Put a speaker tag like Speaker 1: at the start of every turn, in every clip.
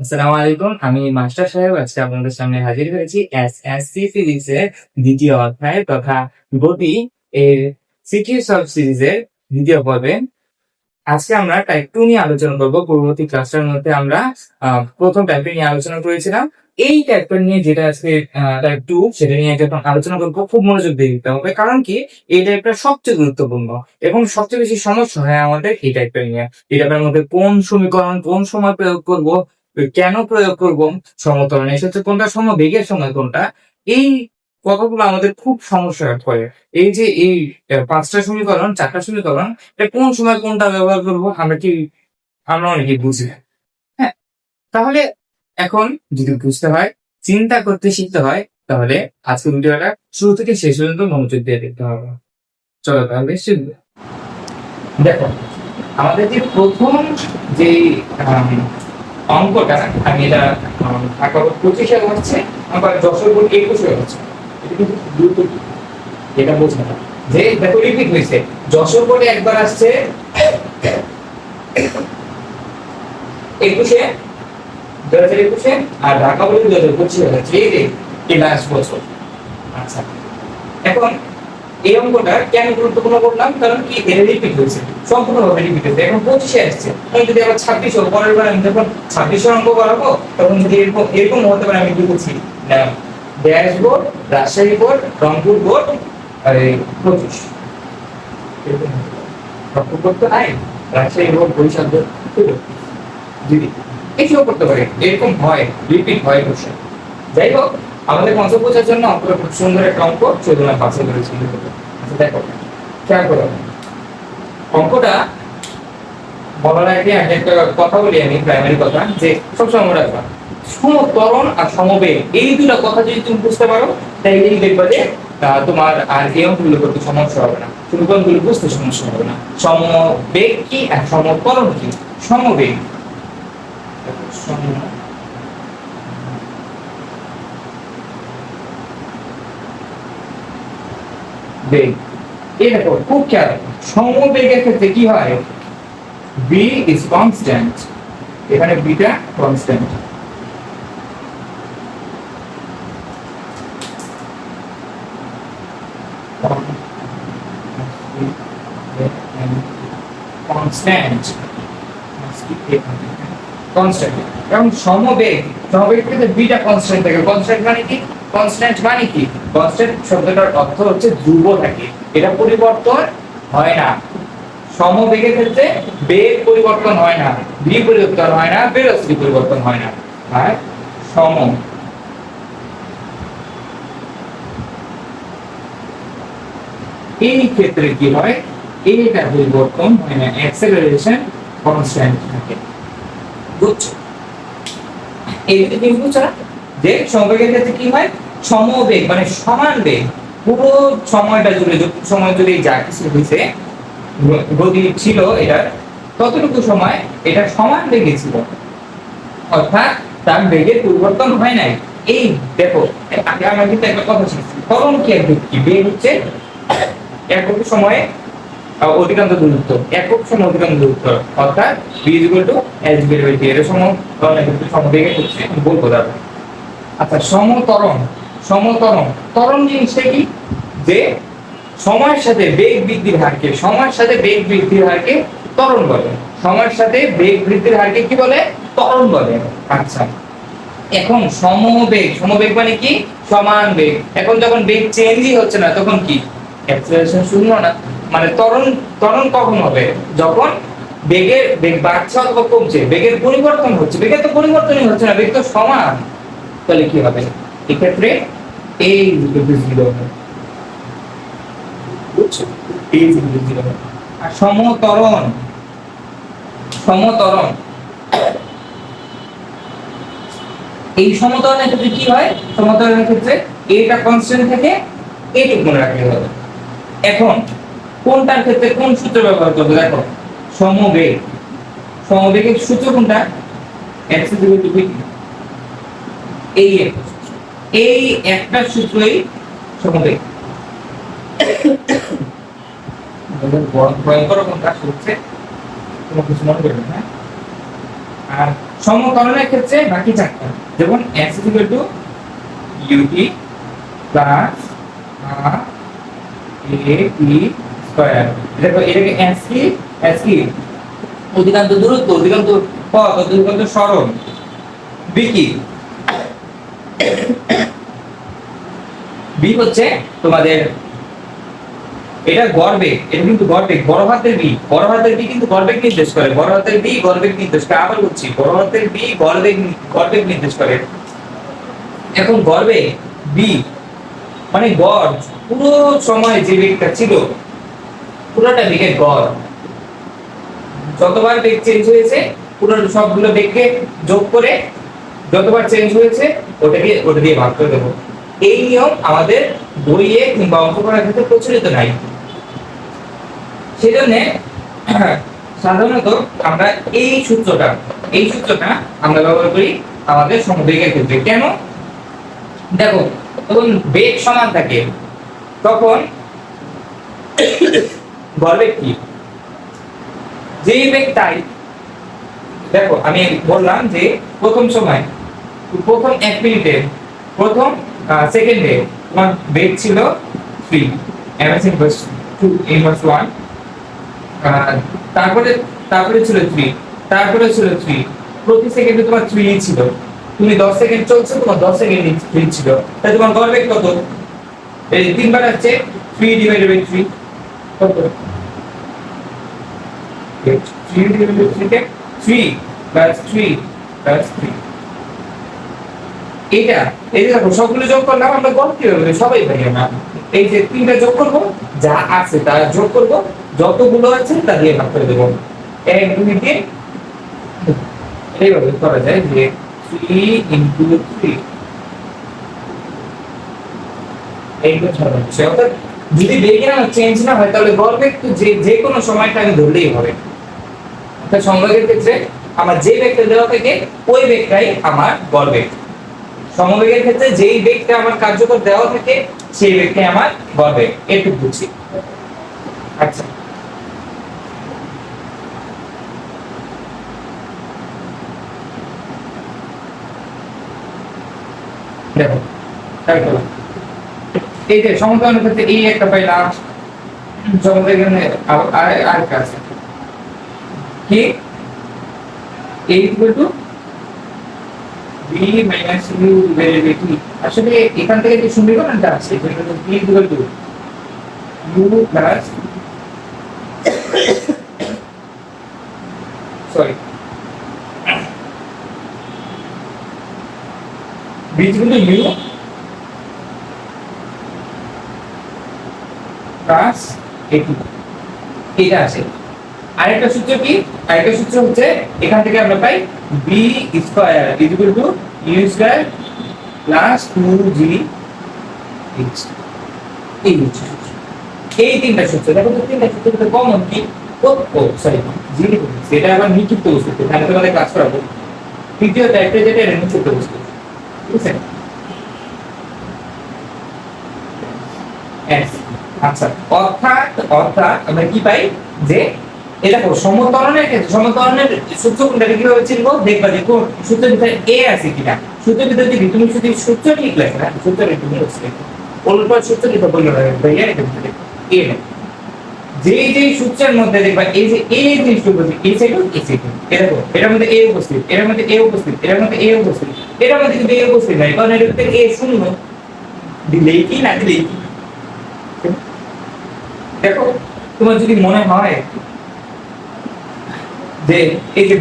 Speaker 1: আসসালামু আলাইকুম। আমি মাস্টার সাহেব আজকে আপনাদের সামনে হাজির হয়েছি এসএসসি ফিজিক্সের দ্বিতীয় অধ্যায় তথা গতি এর সিকিউ সলভ সিরিজের দ্বিতীয় পর্বে। আজকে আমরা টাইপ 2 নিয়ে আলোচনা করব। পূর্ববর্তী ক্লাসটার মধ্যে আমরা প্রথম টাইপের নিয়ে আলোচনা করেছিলাম। এই টাইপটা নিয়ে যেটা আজকে টাইপ 2 সেটা নিয়ে যখন আলোচনা করবো খুব মনোযোগ দিয়ে দিতে হবে, কারণ কি এই টাইপটা সবচেয়ে গুরুত্বপূর্ণ এবং সবচেয়ে বেশি সমস্যা হয় আমাদের এই টাইপটা নিয়ে। এই টাইপের মধ্যে কোন সমীকরণ কোন সময় প্রয়োগ করব, কেন প্রয়োগ করব, সমতরণ এসেছে কোনটা, সমবেগের সময় কোনটা, এই কথাগুলো আমাদের খুব সমস্যা করে। এই যে এই 5টা সমীকরণ 4টা সমীকরণ, এটা কোন সময় কোনটা ব্যবহার করব আমরা অনেকেই বুঝি না। হ্যাঁ, তাহলে এখন যদি বুঝতে হয়, চিন্তা করতে শিখতে হয়, তাহলে আজকের ভিডিওটা শুরু থেকে শেষ পর্যন্ত মনোযোগ দিয়ে দেখতে হবে। চলো তাহলে শিখব। দেখো, আমাদের যে প্রথম যে অঙ্কটা, আমি এটা ঢাকা বোর্ড 25-এ হচ্ছে, আবার যশোর বোর্ড 21-এ হচ্ছে। এটা কিন্তু গুরুত্বপূর্ণ, এটা বোঝা না যে দেখো রিপিট হয়েছে। যশোর বোর্ডে একবার আসছে 21-এ, 2021-এ, আর ঢাকা বোর্ডে 2025-এ হচ্ছে। এই লাস্ট বছর। আচ্ছা, এখন এই অঙ্কটা কেন গুরুত্বপূর্ণ বললাম, কারণ কি এটা রিপিট হয়েছে, সম্পূর্ণভাবে রিপিট হয়েছে। এখন 25-এ আসছে, আমি যদি আবার 26 পরের বার আমি যখন 26-এর অঙ্ক করাবো, তখন যদি এরকম এরকম হতে পারে, আমি লিখেছি dash board, Rajshahi board, Rangpur board, আর এই 25 এরকম রংপুর বোর্ড তো নাই, রাজশাহী বোর্ড, বরিশাল বোর্ড, যদি এসব করতে পারে, এরকম হয়, রিপিট হয় কোশ্চেন। যাই হোক, আমাদের কনসেপ্ট বোঝার জন্য অঙ্কটা খুব সুন্দর একটা অঙ্ক, সেজন্য পাশে করেছি। আচ্ছা দেখো, খেয়াল করো অঙ্কটা বলার আগে আমি একটা কথা বলি, আমি প্রাইমারি কথা, যে সবসময় মনে রাখবা সমতরণ আর সমবেগ, এই দুটো কথা যদি তুমি বুঝতে পারো, তাইলেই দেখবা যে তোমার আর এই অঙ্কগুলো করতে সমস্যা হবে না, সমীকরণগুলো বুঝতে সমস্যা হবে না। সমবেগ কি আর সমতরণ কি? সমবেগ, বেগ, এই দেখো খুব খেয়াল, সমবেগের ক্ষেত্রে কি হয়, b is constant, এখানে b টা constant, constant constant এবং সমবেগের ক্ষেত্রে b টা constant থাকে। constant মানে কি? constant মানে কি? constant শব্দটার অর্থ হচ্ছে ধ্রুব থাকে, এটা পরিবর্তন হয় না। সমবেগের ক্ষেত্রে বেগ পরিবর্তন হয় না, ভি পরিবর্তন হয় না, ভেলোসিটি পরিবর্তন হয় না। আর সম এই ক্ষেত্রে কি হয়, এইটা পরিবর্তন হয় না, অ্যাক্সেলারেশন কনস্ট্যান্ট থাকে। বুঝছো? এই কি বুঝছো না যে সমবেগের ক্ষেত্রে কি হয়, সমবেগ মানে সমান বেগ, পুরো সময়টা জুড়ে, সময় জুড়ে যা কিছু হয়েছে, গতি ছিল এটার, ততটুকু সময় এটা সমান বেগে ছিল, অর্থাৎ তার বেগের পরিবর্তন হয় নাই। এই দেখো, আগে আমরা কিন্তু একটা কথা শিখছি, ত্বরণ কি এক কি, বেগ হচ্ছে একক সময়ে অধিকাংশ দূরত্ব, একক সময় অধিকাংশ দূরত্ব, অর্থাৎ v h/t এর সমবেগে হচ্ছে বলবো দাদা। আচ্ছা, ত্বরণ জিনিসটা কি, যে সময়ের সাথে বেগ বৃদ্ধির হারকে, ত্বরণ বলে। সময়ের সাথে বেগ বৃদ্ধির হারকে কি বলে? ত্বরণ বলে। আচ্ছা, এখন সমবেগ মানে কি? সমান বেগ। এখন যখন বেগ চেঞ্জই হচ্ছে না, তখন কি? অ্যাক্সেলারেশন শূন্য না। মানে ত্বরণ কখন হবে? যখন বেগ বাড়ছে অথবা কমছে, বেগের পরিবর্তন হচ্ছে। বেগের তো পরিবর্তনই হচ্ছে না, বেগ তো সমান। তাহলে কি হবে? এক্ষেত্রে এই জিরো হবে। বুঝছো? এই জিরো হবে। আর সমতরণ এই সমতরণের ক্ষেত্রে কি হয়? সমতরণের ক্ষেত্রে এটা কনস্ট্যান্ট থেকে এইটুকু মনে রাখতে হবে। এখন কোনটার ক্ষেত্রে কোন সূত্র ব্যবহার করব? দেখো, সমবেগের সূত্র কোনটা? x = v। এই একটা সূত্রই সমবেগ। ভয়ঙ্কর কোনটা হচ্ছে কোনো কিছু মনে করবেন, হ্যাঁ? আর সমকলনের ক্ষেত্রে বাকি চারটা, যেমন s = ut plus r a t square. দেখো এটাকে s কি অধিকান্ত দূরত্ব, অধিকান্ত পথ, অধিকান্ত সরণ। b কি b হচ্ছে তোমাদের এটা গড়বেগ, এটা কিন্তু গড়বেগ, বড় হাতের বি কিন্তু গড়বেগ নির্দেশ করে, বড় হাতের বি গড়বেগ নির্দেশ করে। আবার বলছি, বড় হাতের বি গড়বেগ নির্দেশ করে। এখন গড়বেগ বি মানে গড়, পুরো সময় যে বেগটা ছিল পুরোটা বেগের গড়। যতবার বেগ চেঞ্জ হয়েছে পুরো সবগুলো বেগকে যোগ করে যতবার চেঞ্জ হয়েছে ওটা দিয়ে ভাগ করে দেব। এই নিয়ম আমাদের বইয়ে কিংবা অঙ্ক করার ক্ষেত্রে প্রচলিত নাই। সেজন্য সাধারণত আমরা এই সূত্রটা আমরা ব্যবহার করি আমাদের সমবেগের ক্ষেত্রে। কেন? দেখো, যখন বেগ সমান থাকে তখন গড়বেগ কি, যেই বেগ তাই। দেখো আমি বললাম যে প্রথম 1 মিনিটে, প্রথম সেকেন্ডে তোমার বেগ ছিল 3, ms = 2 inverse 1, তারপরে ছিল 3, তারপরে ছিল 3, প্রতি সেকেন্ডে তোমার 3 ছিল। তুমি 10 সেকেন্ড চলছে, তোমার 10 সেকেন্ড 3 ছিল, তাই তোমার গড়বেগ কত? এই তিনবার আছে 3/3 কত? 3/3 কে 3 + 3 + 3। এই যে দেখো সবগুলো যোগ করলাম, আমরা গড় কি হবে সবাই পারি না। এই যে তিনটা যোগ করব, যা আছে তা যোগ করব, যতগুলো আছে তা দিয়ে ভাগ করে দেব। 1 2 দিয়ে এইভাবে করা যায় যে 3 × 3 এইটা হচ্ছে। অর্থাৎ যদি বেগের চেঞ্জ না হয় তাহলে গড়বেগ তো যে কোনো সময়টা আমি ধরলেই হবে। অর্থাৎ সমবেগের ক্ষেত্রে আমার যে বেগটা দেওয়া থাকে ওই বেগটাই আমার গড়বেগ। সমবেগের ক্ষেত্রে যেই বেগটা আমার কার্যকর দেওয়া থাকে সেই বেগটাই আমার গড়বেগ। একটু বুঝছি। আচ্ছা, দেখো তারপর এই যে সমকলনের ক্ষেত্রে এই একটা পাইলাম, সমবেগের আর কাছে কি a = b - u ডেরিভেটিভ। আসলে এখান থেকে যে সমীকরণটা আছে যেটা হলো b = u plus sorry b = u plus a2, এটা আছে। আরেকটা সূত্র কি? আরেকটা সূত্র হচ্ছে এখান থেকে আমরা পাই b² = u² plus 2g h। এই তিনটা সূত্র দেখো তো, তিনটা সূত্র কমন কি? সরি জি, এটা আবার নিক্ষিপ্ত বস্তু, তাহলে তোমাদের ক্লাস করাবো। তৃতীয় টাইপটা যেটা এটা নিক্ষিপ্ত বস্তু, ঠিক আছে? আচ্ছা, অর্থাৎ আমরা কি পাই যে এটা দেখো সমতলনের ক্ষেত্রে সমতলনের সূত্র কোনটা কিভাবে চিনবো? দেখবা যে কোন সূত্রের ভিতরে a আছে কিনা। সূত্রের ভিতরে যদি তুমি শুধু সূত্র ঠিক লেখো না, সূত্রের তুমি লিখছো ওলট সূত্র লিখে বললো না ভাইয়া, এটা ভিতরে a না। যেই সূত্রের মধ্যে দেখবা এই যে a জিনিসটা বলছি a সাইড এটা দেখো, এটার মধ্যে a উপস্থিত, এটার মধ্যে a উপস্থিত, এটার মধ্যে a উপস্থিত, এটার মধ্যে কিন্তু a উপস্থিত নাই, কারণ এর ভিতরে a শূন্য। দিলেই কি না দিলেই কি? দেখো তোমার যদি মনে হয় যে এই যে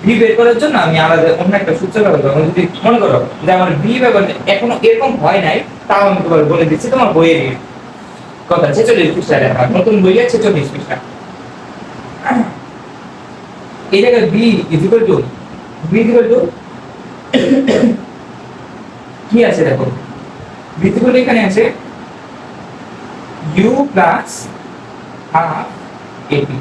Speaker 1: ভি বের করার জন্য আমি আলাদা অন্য একটা সূত্র ব্যবহার করব, যদি মনে করো যে আমার ভি ব্যবহার এখনো এরকম হয় নাই, তাও আমি তোমার বলে দিচ্ছি, তোমার বইয়ের কথা 46 পৃষ্ঠা লেখা, নতুন বইয়ে 46 পৃষ্ঠা। এই জায়গায় ভি কি আছে দেখো, ভি এখানে আছে u প্লাস হাফ এটি।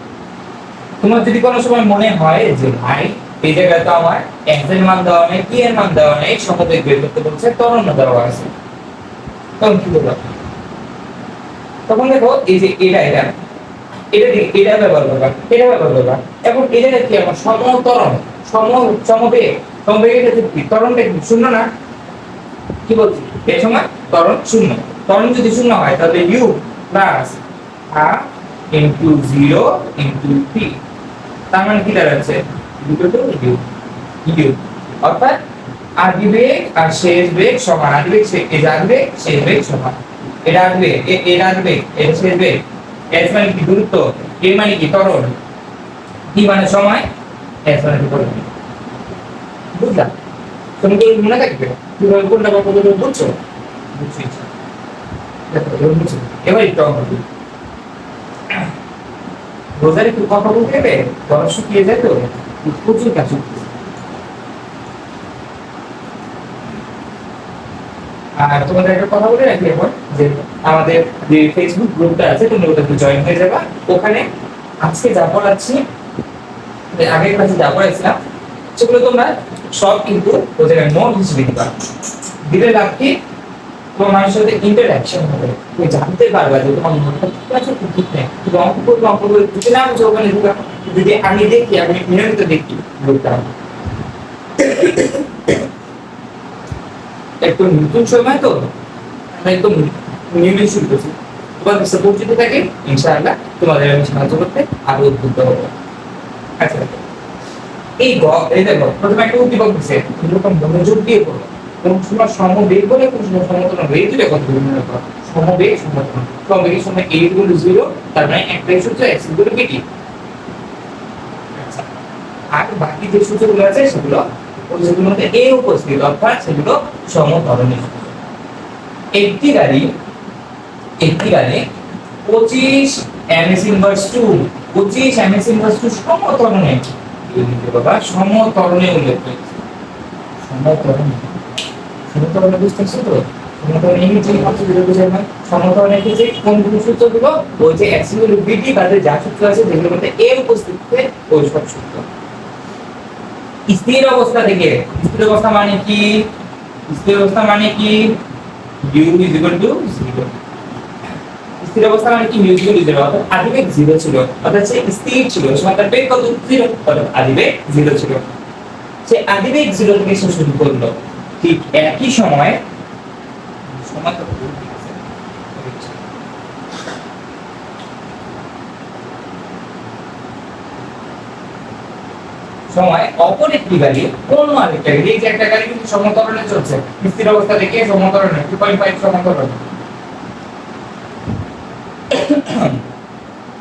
Speaker 1: তোমার যদি কোনো সময় মনে হয় যে ভাই এই জায়গায় তো আমার x এর মান দেওয়া নেই, t এর মান দেওয়া নেই, সমবেগ বের করতে বলছে, ত্বরণ দেওয়া আছে, তখন কি করবে? তখন দেখো এই যে এটা এটা ব্যবহার করবা, এটা ব্যবহার করবা। এখন এটা কি আমার সমতরণ, সমবেগ, সমবেগের ক্ষেত্রে কি ত্বরণটা কি শূন্য না? কি বলছি এই সময় ত্বরণ শূন্য। ত্বরণ যদি শূন্য হয় তাহলে u plus half into 0 into p, তার মানে কি দাঁড়াচ্ছে ইকুয়াল টু u। অর্থাৎ আদি বেগ আর শেষ বেগ সমান। আদি বেগ এটা আদি বেগ, শেষ বেগ সমান। এটা আদি বেগ, এটা আদি বেগ, এটা শেষ বেগ। s মানে কি দূরত্ব, a মানে কি ত্বরণ, t মানে সময়, s মানে কি ত্বরণ। বুঝলা? সমীকরণ মনে থাকবে কিভাবে কোনটা বা কতটা বুঝছো? বুঝছি। দেখো এবার বুঝছো, এবার একটু অঙ্ক করি। রোজার একটু কথা বলতে গেলে গলা শুকিয়ে যায় তো, প্রচুর কাজ করতেছে। আর তোমাদের একটা কথা বলে রাখি এখন, যে আমাদের যে ফেসবুক গ্রুপটা আছে তোমরা ওটাতে জয়েন হয়ে যাবা। ওখানে আজকে যা পড়াচ্ছি, আগের ক্লাসে যা পড়াইছিলাম সেগুলো তোমরা সব কিন্তু ওই জায়গায় নোট হিসেবে দিবা। দিলে লাভ কি, তোমার মানুষের সাথে ইন্টারঅ্যাকশন হবে, তুমি জানতে পারবা যে তোমার মনটা ঠিক আছে কি ঠিক নেই। তুমি অঙ্ক করবে যদি না বুঝো ওখানে দিবা, যদি আমি দেখি, আমি নিয়মিত দেখি গ্রুপটা, একটু নতুন সময় তো একদম নিয়মিত শুরু করছি। তোমাদের সাপোর্ট যদি থাকে ইনশাআল্লাহ তোমাদের আমি সাহায্য করতে আরো উদ্বুদ্ধ হবো। আচ্ছা, এই দেখো প্রথমে একটা উদ্দীপক দিচ্ছে, এরকম মনোযোগ দিয়ে পড়ো। কোন সময় সমবেগ বলে, কোন সময় সমতল বেগ, দুটো কথা বলে করো। সমবেগ সমতল, সমবেগের সময় a ইকুয়াল টু 0, তার মানে একটাই সূত্র x ইকুয়াল টু pt। আচ্ছা, আর বাকি যে সূত্রগুলো আছে সেগুলো ওই যেগুলোর মধ্যে a উপস্থিত, অর্থাৎ সেগুলো সমতরণের সূত্র। একটি গাড়ি 25 ms ইনভার্স 2, 25 ms ইনভার্স 2 সমতরণে, বাবা সমতরণে উল্লেখ করেছে। সমতরণে, সমতরণে বুঝতেছো তো? সমতরণে ইংরেজি ভাষা যেটা বোঝায় না, সমতরণের ক্ষেত্রে কোন কোন সূত্রগুলো, ওই যে x ইকুয়াল টু pt তাদের যা সূত্র আছে যেগুলোর মধ্যে a উপস্থিতিতে ওই সব সূত্র। স্থির অবস্থা থেকে, স্থির অবস্থা মানে কি, স্থির অবস্থা মানে কি u is equal to 0। স্থির অবস্থা মানে কি u is equal to 0, অর্থাৎ আদিবেগ 0 ছিল, অর্থাৎ সে স্থির ছিল, সমান্তর বেগ কত 0, অর্থাৎ আদিবেগ 0 ছিল। সে আদিবেগ 0 থেকে শুরু করলো, ঠিক একই সময় সমান্তর সময় অপর একটি গাড়ি অন্য আরেকটা গাড়ি, এই যে একটা গাড়ি কিন্তু সমতরণে চলছে, স্থির অবস্থা থেকে সমতরণে 2.5 সমতরণে,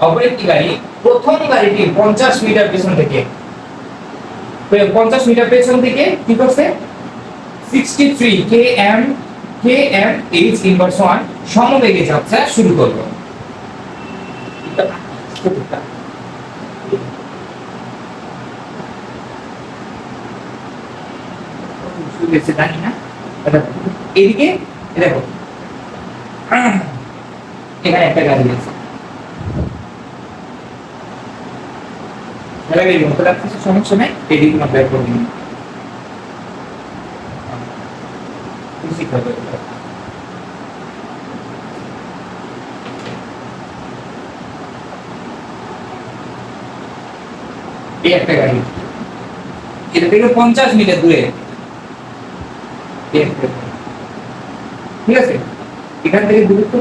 Speaker 1: অপর একটি গাড়ি প্রথম গাড়িটি 50 মিটার পেছন থেকে, 50 মিটার পেছন থেকে কি করছে 63 km h ইনভার্স 1 সমবেগে যাত্রা শুরু করলো। জানি না এদিকে দেখো, এখানে একটা গাড়ি আছে, সমস্যা নেই, এদিকে বের করে নিন। এই একটা গাড়ি, এটা থেকে 50 মিটার দূরে, ঠিক আছে, এখান থেকে দূরত্ব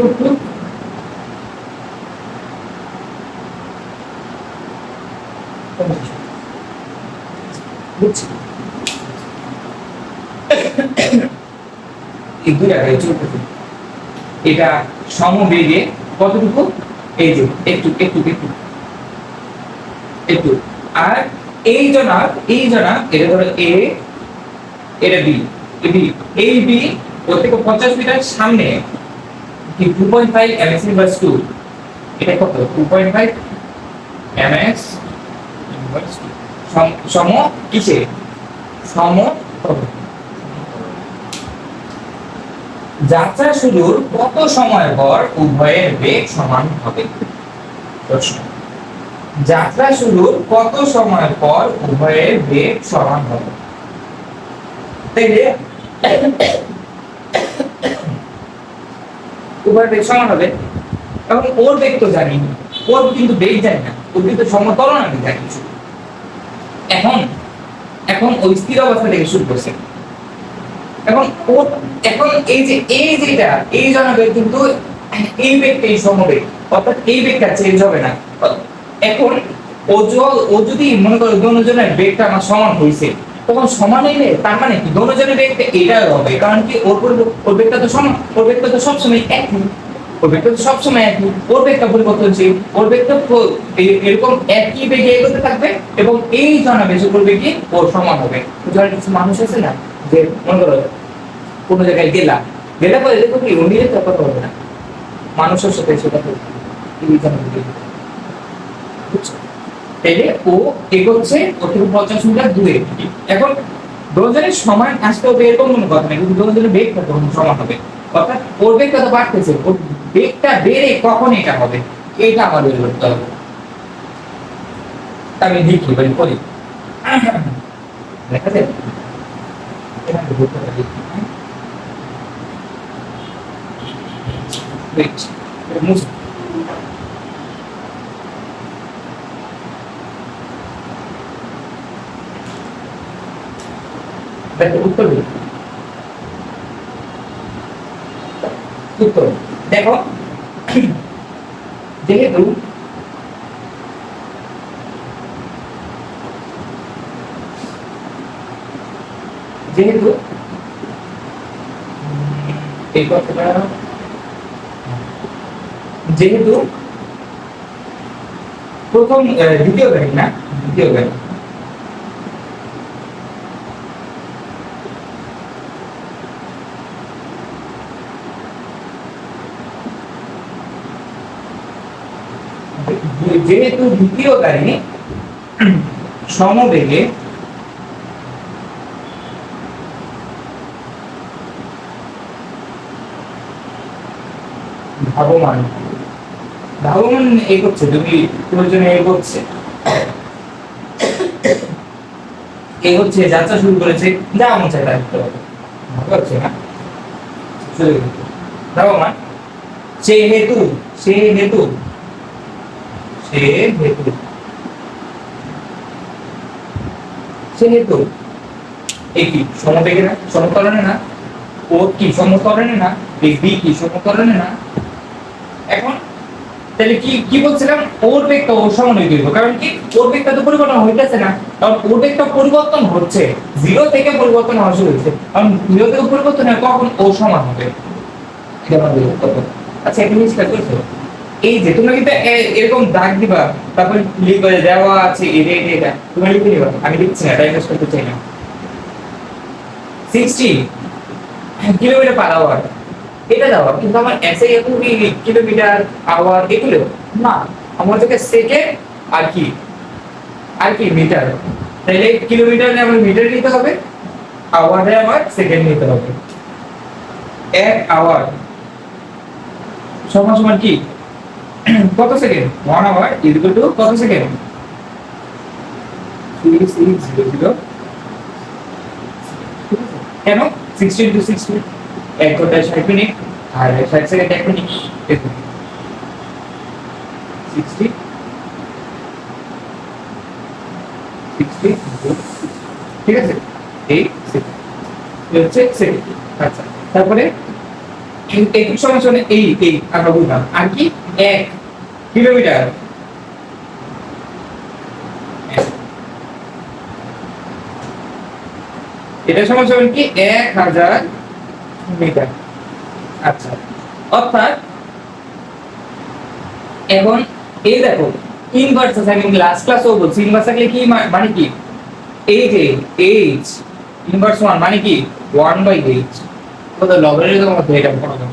Speaker 1: কত, বুঝছি এই দুই জায়গায় চলতেছে, এটা সমবেগে কতটুকু, এই যে একটু একটু একটু একটু, আর এই জনা এটা ধরো a, এটা b, এই b ওর থেকে 50 মিটার সামনে কি 2.5 ms ইনভার্স 2, এটা কত 2.5 ms ইনভার্স 2 সম কিসে, সম যাত্রা শুরুর কত সময় পর উভয়ের বেগ সমান হবে। প্রশ্ন, যাত্রা শুরুর কত সময় পর উভয়ের বেগ সমান হবে। তাইলে উভয়ের বেগ সমান হবে, এখন ওর বেগ তো জানি, ওর কিন্তু বেগ যায় না, ওর কিন্তু সমতলন আমি যায় কিছু। এখন এখন ওই স্থির অবস্থা থেকে শুরু করছে। এখন ও এখন এই যেটা এই জনবেগ কিন্তু এই বেগটা এই সমবেগ, অর্থাৎ এই বেগটা চেঞ্জ হবে না। এখন ও যদি মনে করো দুজনের বেগটা আমার সমান হইছে, তখন সমান হইলে তার মানে কি দুজনের বেগটা এটাই হবে, কারণ কি ওর বেগটা তো সমান, ওর বেগটা তো সবসময় একই, ওর বেগটা তো সবসময় একই, ওর বেগটা পরিবর্তনশীল, ওর বেগটা এরকম একই বেগে এগোতে থাকবে এবং এই জনাবেশের উপর বেগে ওর সমান হবে। ধরেন কিছু মানুষ আছে না, যে মনে করো কোনো জায়গায় গেলা পরে দেখো কি উনি তো কথা হবে না, মানুষের সাথে সেটা এই জনাবেশ, বুঝছো? তাইলে ও এগোচ্ছে ও থেকে 50 মিটার দূরে। এখন দুজনের সমান আসতে হবে এরকম কোনো কথা নেই, কিন্তু দুজনের বেগটা তখন সমান হবে, অর্থাৎ ওর বেগটা তো বাড়তেছে, ওর বেগটা বেড়ে কখন এটা হবে, এটা আমাদের করতে হবে। আমি লিখি বলি দেখা যায় এখানে ধরতে পারি। Wait, মুছে উত্তর উত্তর দেখো, যেহেতু যেহেতু এই কথাটা যেহেতু প্রথম দ্বিতীয় গাড়ি না, দ্বিতীয় গাড়ি যেহেতু দ্বিতীয় গাড়ি সমবেগে ধাবমান ধাবমান এগোচ্ছে, তোমার জন্য এগোচ্ছে, এগোচ্ছে, যাত্রা শুরু করেছে, যা মন চায় তাই করতে হবে, বুঝতে না? ধাবমান সেহেতু সেহেতু সেহেতু সেহেতু এই কি সমবেগে না, সমতলনে না, ও কি সমতলনে না, এই বি কি সমতলনে না। এখন তাহলে কি কি বলছিলাম, ওর বেগটা ওর সমান হইতে হবে, কারণ কি ওর বেগটা তো পরিবর্তন হইতেছে না, কারণ ওর বেগটা পরিবর্তন হচ্ছে, 0 থেকে পরিবর্তন হওয়া শুরু হয়েছে, কারণ 0 থেকে পরিবর্তন হয় কখন ও সমান হবে, এটা আমাদের উত্তর। আচ্ছা একটা জিনিস খেয়াল করছো, এই যে তোমরা কিন্তু এরকম দাগ দিবা, তারপর লিখবে দেওয়া আছে এটা এটা এটা, তোমরা লিখে নিবা, আমি লিখছি না, টাইম ওয়েস্ট করতে চাই না। 60 কিলোমিটার পার আওয়ার এটা দেওয়া, কিন্তু আমার এসে এত কিলোমিটার আওয়ার এগুলো না, আমার থেকে সেকেন্ড আর কি মিটার, তাহলে কিলোমিটারে আমার মিটার নিতে হবে, আওয়ারে আমার সেকেন্ড নিতে হবে। 1 আওয়ার সমান সমান কি কত সেকেন্ড, 1 আওয়ার ইকুয়াল টু কত সেকেন্ড, 3600। কেন 60 ইনটু 60, 1 ঘন্টা 60 মিনিট আর 60 সেকেন্ড 1 মিনিট, 60 60 ঠিক আছে, এই হচ্ছে সেকেন্ড। আচ্ছা তারপরে এই সমান সমান এই আমরা বুঝলাম, আর কি 1 কিলোমিটার, এটা সমান সমান কি 1000 মিটার। আচ্ছা অর্থাৎ এখন এই দেখো ইনভার্স আছে, আমি লাস্ট ক্লাসেও বলছি ইনভার্স থাকলে কি মানে কি, এই যে h ইনভার্স 1 মানে কি 1/h, কত লগারিদম মধ্যে এটা পড়ানো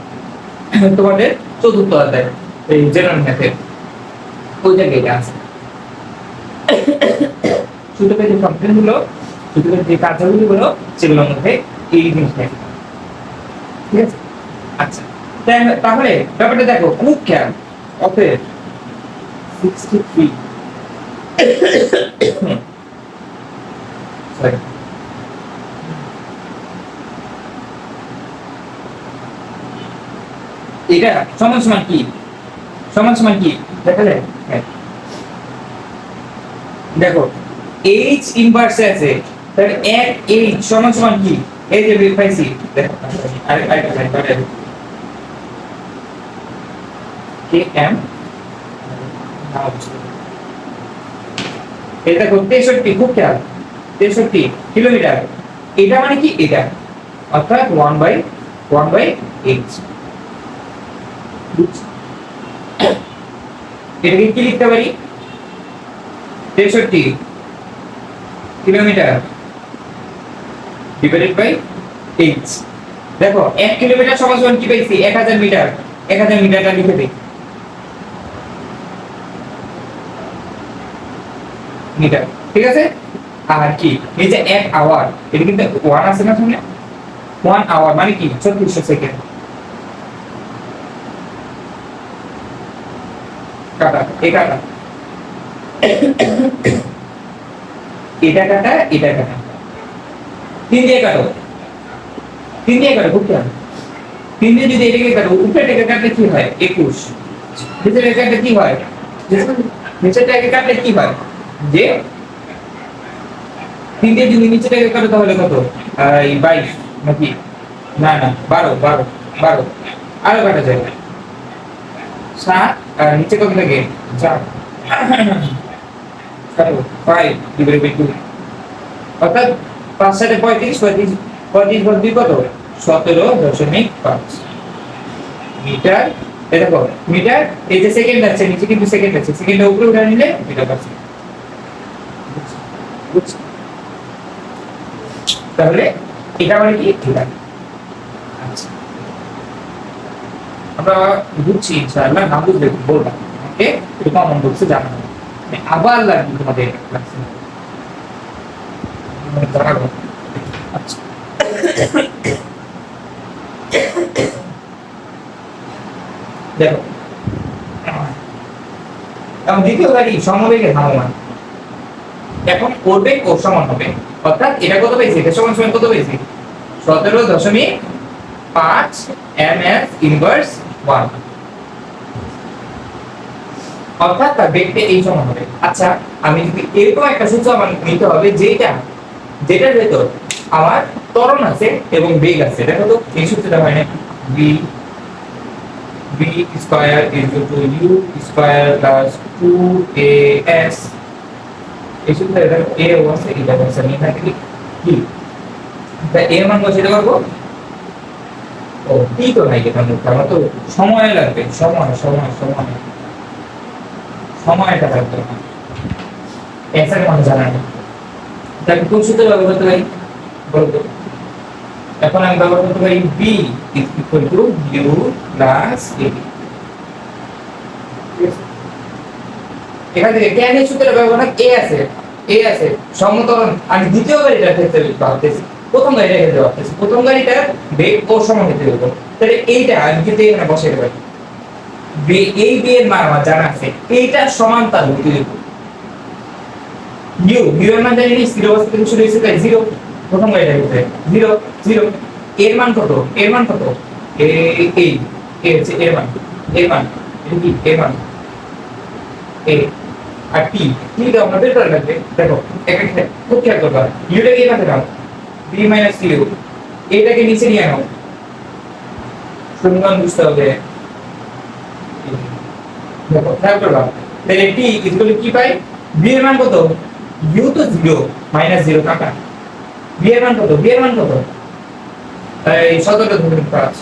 Speaker 1: তোমাদের চতুর্থ অধ্যায় এই জেনারেল ম্যাথের ওই জায়গায় এটা আছে। সূত্রের যে ফাংশন গুলো, সূত্রের যে কার্যগুলি হলো সেগুলোর মধ্যে এই জিনিসটা, ঠিক আছে। আচ্ছা তাহলে ব্যাপারটা দেখো খুব খেয়াল, অতএব 63 সরি এটা সমান সমান কি সমান সমান কি দেখা যায়? হ্যাঁ দেখো h ইনভার্সে আছে, তাহলে 1 h সমান সমান কি, এই যে বের পাইছি দেখো আরেকটা লাইন পাঠাই km এটা দেখো 63, খুব খেয়াল 63 কিলোমিটার, এটা মানে কি এটা অর্থাৎ 1/8। এটাকে কি লিখতে পারি, 63 কিলোমিটার ডিভাইডেড বাই 8। দেখো 1 কিলোমিটার সমান সমান কি পাইছি, 1000 মিটার, 1000 মিটারটা লিখে দেই মিটার, ঠিক আছে। আর কি এই যে 1 আওয়ার, এটা কিন্তু 1 আছে না সামনে, 1 আওয়ার মানে কি 3600 সেকেন্ড, কাটা এটা কাটা এটা কাটা এটা কাটা 3 দিয়ে কাটো, 3 দিয়ে কাটো বুঝতে হবে, 3 দিয়ে যদি এটাকে কাটো উপরে থেকে কাটলে কি হয় 21, নিচে থেকে কাটলে কি হয়, নিচে থেকে কাটলে কি হয় যে 3 দিয়ে যদি নিচে থেকে কাটো তাহলে কত এই 22 নাকি না না 12 আরো কাটা যায় 7 আর নিচে কত থাকে 4 কাটো 5 ডিভাইডেড বাই 2 অর্থাৎ 5 7 35 35 ভাগ 2 কত 17.5 মিটার। এই দেখো মিটার, এই যে সেকেন্ড আছে নিচে কিন্তু সেকেন্ড আছে, সেকেন্ডটা উপরে উঠে নিলে মিটার পাচ্ছি। তাহলে এটা মানে কি এটা, আচ্ছা আমরা বুঝছি ইনশাআল্লাহ, না বুঝলে বলবা ওকে, এটা কমন বলছে জানা আবার লাগবে তোমাদের ক্লাসে জানাবো। আচ্ছা দেখো এখন দ্বিতীয় গাড়ি সমবেগে ধাবমান, এখন করবে ও সমান হবে, অর্থাৎ এটা কত পেয়েছি, এটা সমান সমান কত পেয়েছি 17.5 ms ইনভার্স 1, অর্থাৎ তার বেগটা এই সমান হবে। আচ্ছা আমি যদি এরকম একটা সূত্র আমার নিতে হবে যেটার ভেতর আমার ত্বরণ আছে এবং বেগ আছে, দেখো তো এই সূত্রটা হয় না v square equal to u square plus 2as, এই সূত্রে দেখো a ও আছে এটা আছে, আমি এখানে কি তাই এর মান বসিয়ে দেবো, ও কি তো নাই এটা মুখ, আমার তো সময় লাগবে, সময়টা লাগবে না, অ্যান্সার মান জানা নেই, তাহলে কোন সূত্র ব্যবহার করতে পারি বলতো, এখন আমি ব্যবহার করতে পারি b equal to u plus a, এখান থেকে কেন এই সূত্রটা ব্যবহার না, a আছে সমতরণ, আমি দ্বিতীয় গাড়িটার ক্ষেত্রে ভাবতেছি, প্রথম গাড়িটার ক্ষেত্রে ভাবতেছি, প্রথম গাড়িটার বেগ ও সমান হতে হবে, তাহলে এইটা আমি কিন্তু এখানে বসাই দেব, এই b এর মান আমার জানা আছে, এইটা সমান তার গতি দেব u এর মান জানি না, স্থির অবস্থা থেকে শুরু হয়েছে তাই 0, প্রথম গাড়িটার ক্ষেত্রে 0 এর মান কত, এই হচ্ছে এর মান এটা কি এর মান a আর t টা আমরা বের করে রাখবে, দেখো একটা খুব খেয়াল করবা, u টাকে এখানে দাও b - u, এটাকে নিচে নিয়ে নাও, সমীকরণ বুঝতে হবে, দেখো খেয়াল করবা, তাহলে t ইকুয়াল কি পাই, b এর মান কত, u তো 0 -0 কাটা, b এর মান কত এই 17.5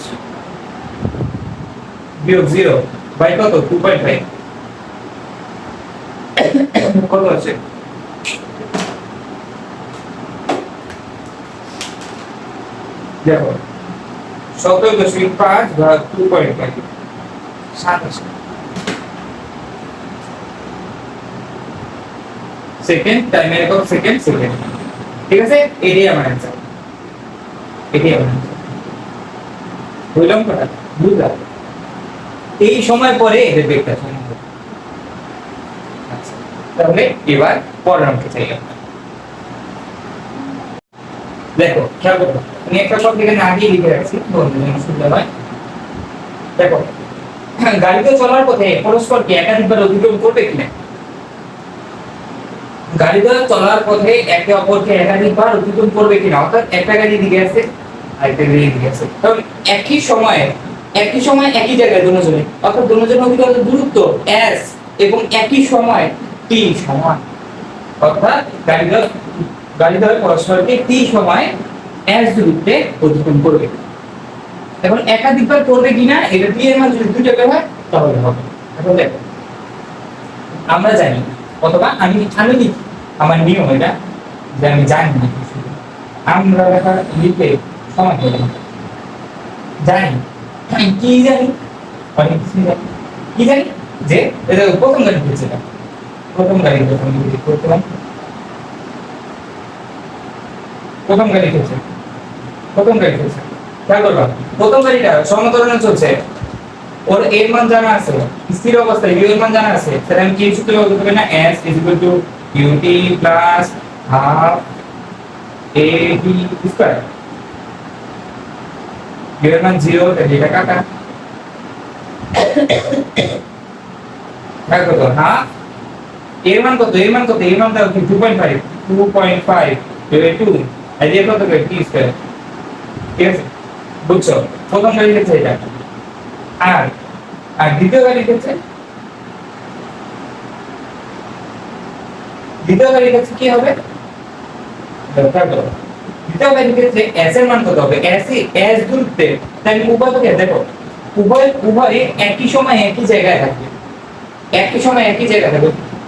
Speaker 1: বিয়োগ 0 বাই কত 2.5 কত আছে, দেখো 17.5 ভাগ 2.5 7 আছে সেকেন্ড, টাইমের একক সেকেন্ড, ঠিক আছে, এটাই আমার অ্যানসার, বুঝলাম কথা, বুঝলাম এই সময় পরে এদের বেগটা সমান হবে। আচ্ছা তাহলে এবার পরের অঙ্কে চাই আমরা, দেখো খেয়াল করো, আমি একটা কথা এখানে আগেই লিখে রাখছি বন্ধুদের সুবিধা হয়, দেখো গাড়িতে চলার পথে পরস্পরকে একাধিকবার অতিক্রম করবে কিনা? গাড়িতে চলার পথে একে অপরকে একাধিকবার অতিক্রম করবে কিনা, অর্থাৎ একটা গাড়ি দিকে আছে আরেকটা গাড়ি দিকে আছে, কারণ একই সময় একই জায়গায় দুজনে, অর্থাৎ দুজনের অতিক্রান্ত দূরত্ব s এবং একই সময় t সমান, অর্থাৎ গাড়িদ্বয় পরস্পরকে t সময় s দূরত্বে অতিক্রম করবে। এখন একাধিকবার করবে কিনা এটা t এর মান যদি দুটো বের হয় তাহলে হবে। এখন দেখো আমরা জানি, অথবা আমি লিখি, আমার নিয়ম এটা যে আমি জানি না, আমরা লিখে সময় করে জানি কি জানি, অনেক কিছু জানি। কি জানি যে এটা প্রথম গাড়ি হচ্ছে, প্রথম গাড়ি খেয়াল করবা, প্রথম গাড়িটা সমতরণে চলছে, ওর এর মান জানা আছে, স্থির অবস্থায় ইউ এর মান জানা আছে, তাহলে আমি কি সূত্র ব্যবহার করব না, s ut plus half ad square, u এর মান 0, তাহলে এটা কাটা, দেখো তো হাফ এর মান কত, এর মান দাও 2.5 2 আর এর কত করে t স্কয়ার, ঠিক আছে? বুঝছো, প্রথম গাড়ি হচ্ছে এটা, আর দ্বিতীয় গাড়ি হচ্ছে কি হবে, দ্বিতীয় গাড়ি ক্ষেত্রে s এর মান কত হবে, s দূরত্বে, তাই উভয়কে দেখো উভয়ে একই সময় একই জায়গায় থাকবে,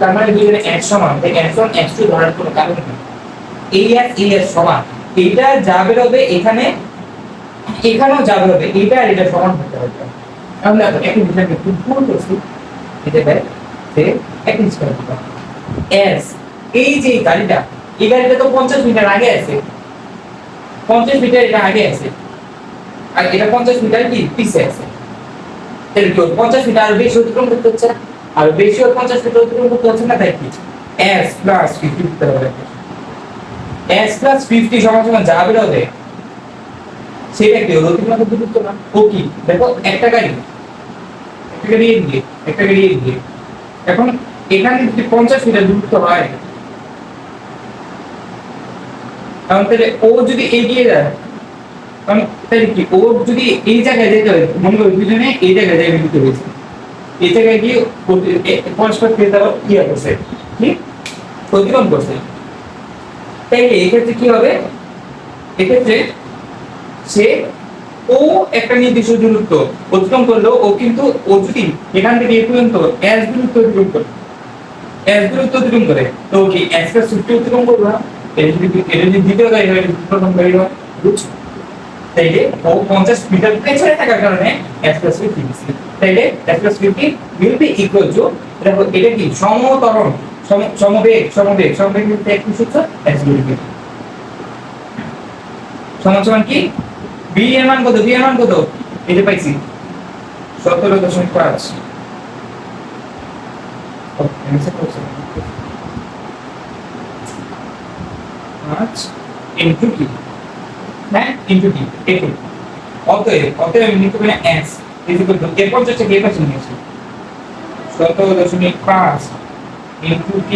Speaker 1: তার মানে দুজনে এক সমান, তাই s1 s2 ধরার কোনো কারণ নেই, এই s সমান, এইটা যা বের হবে এখানেও যা বের হবে, এটা আর এটা সমান হতে হবে। আমরা একই বিষয়কে খুব ভুল করছি, এটা দেখ যে একই স্কয়ার s, এই যে গাড়িটা, এই গাড়িটা তো 50 মিটার আগে আছে, 50 মিটার এটা আগে আছে, আর এটা 50 মিটার কি পিছে আছে, তাহলে কি 50 মিটার আর বেশি অতিক্রম করতে হচ্ছে, আর বেশি 50 মিটার অতিক্রম করতে হচ্ছে না, তাই কি s প্লাস 50 দিতে হবে, s প্লাস 50 সমান সমান যা বের হবে সেটা কি অতিক্রম দূরত্ব না, ও কি দেখো একটা গাড়ি এগিয়ে, এখন এখানে যদি 50 মিটার দূরত্ব হয়, কারণ তাহলে ও যদি এগিয়ে যায়, কারণ তাহলে কি ও যদি এই জায়গায় যেতে হয়, মনে করো দুজনে এই জায়গায় যাই দিতে হয়েছে, এই জায়গায় গিয়ে পরস্পর ক্রিয়া ইয়ে করছে, ঠিক অতিক্রম করছে, তাইলে এক্ষেত্রে কি হবে, এক্ষেত্রে সে ও একটা নির্দিষ্ট দূরত্ব অতিক্রম করলো, ও কিন্তু ও যদি এখান থেকে এই পর্যন্ত s দূরত্ব অতিক্রম করে তো কি s কে 50 অতিক্রম করবে না, এটা যদি দ্বিতীয় গাড়ি হয়, প্রথম গাড়ি হয়, বুঝছো? তাইলে ও 50 মিটার পেছনে থাকার কারণে s + 50, তাইলে s + 50 will be equal to, দেখো এটা কি সমতরণ, সমবেগ কিন্তু একই সূত্র, s = সমান কি b এর মান কত, এটা পাইছি 17.5, ইনটু কি, হ্যাঁ ইনটু কি, একটু অতএব আমি লিখতে পারি s ইকুয়াল টু এর পঞ্চাশ থেকে এর পাশে নিয়ে আসি 17.5 ইনটু t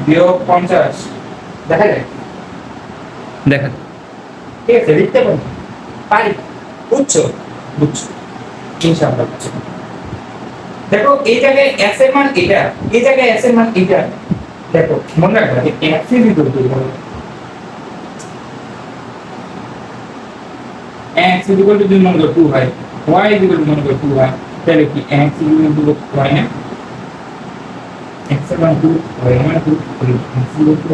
Speaker 1: বিয়োগ 50, দেখা যায়, ঠিক আছে, লিখতে পারি, বুঝছো ইনশাআল্লাহ বুঝছো। দেখো এই জায়গায় s এর মান এটা, এই জায়গায় s এর মান এটা, দেখো মনে রাখবে যে x equal to x equal to 2 মনে করো 2 হয়, y ইকুয়াল টু মনে করো 2 হয়, তাহলে কি x ইকুয়াল টু y না, x এর মান 2 y এর মান 2, x ইকুয়াল টু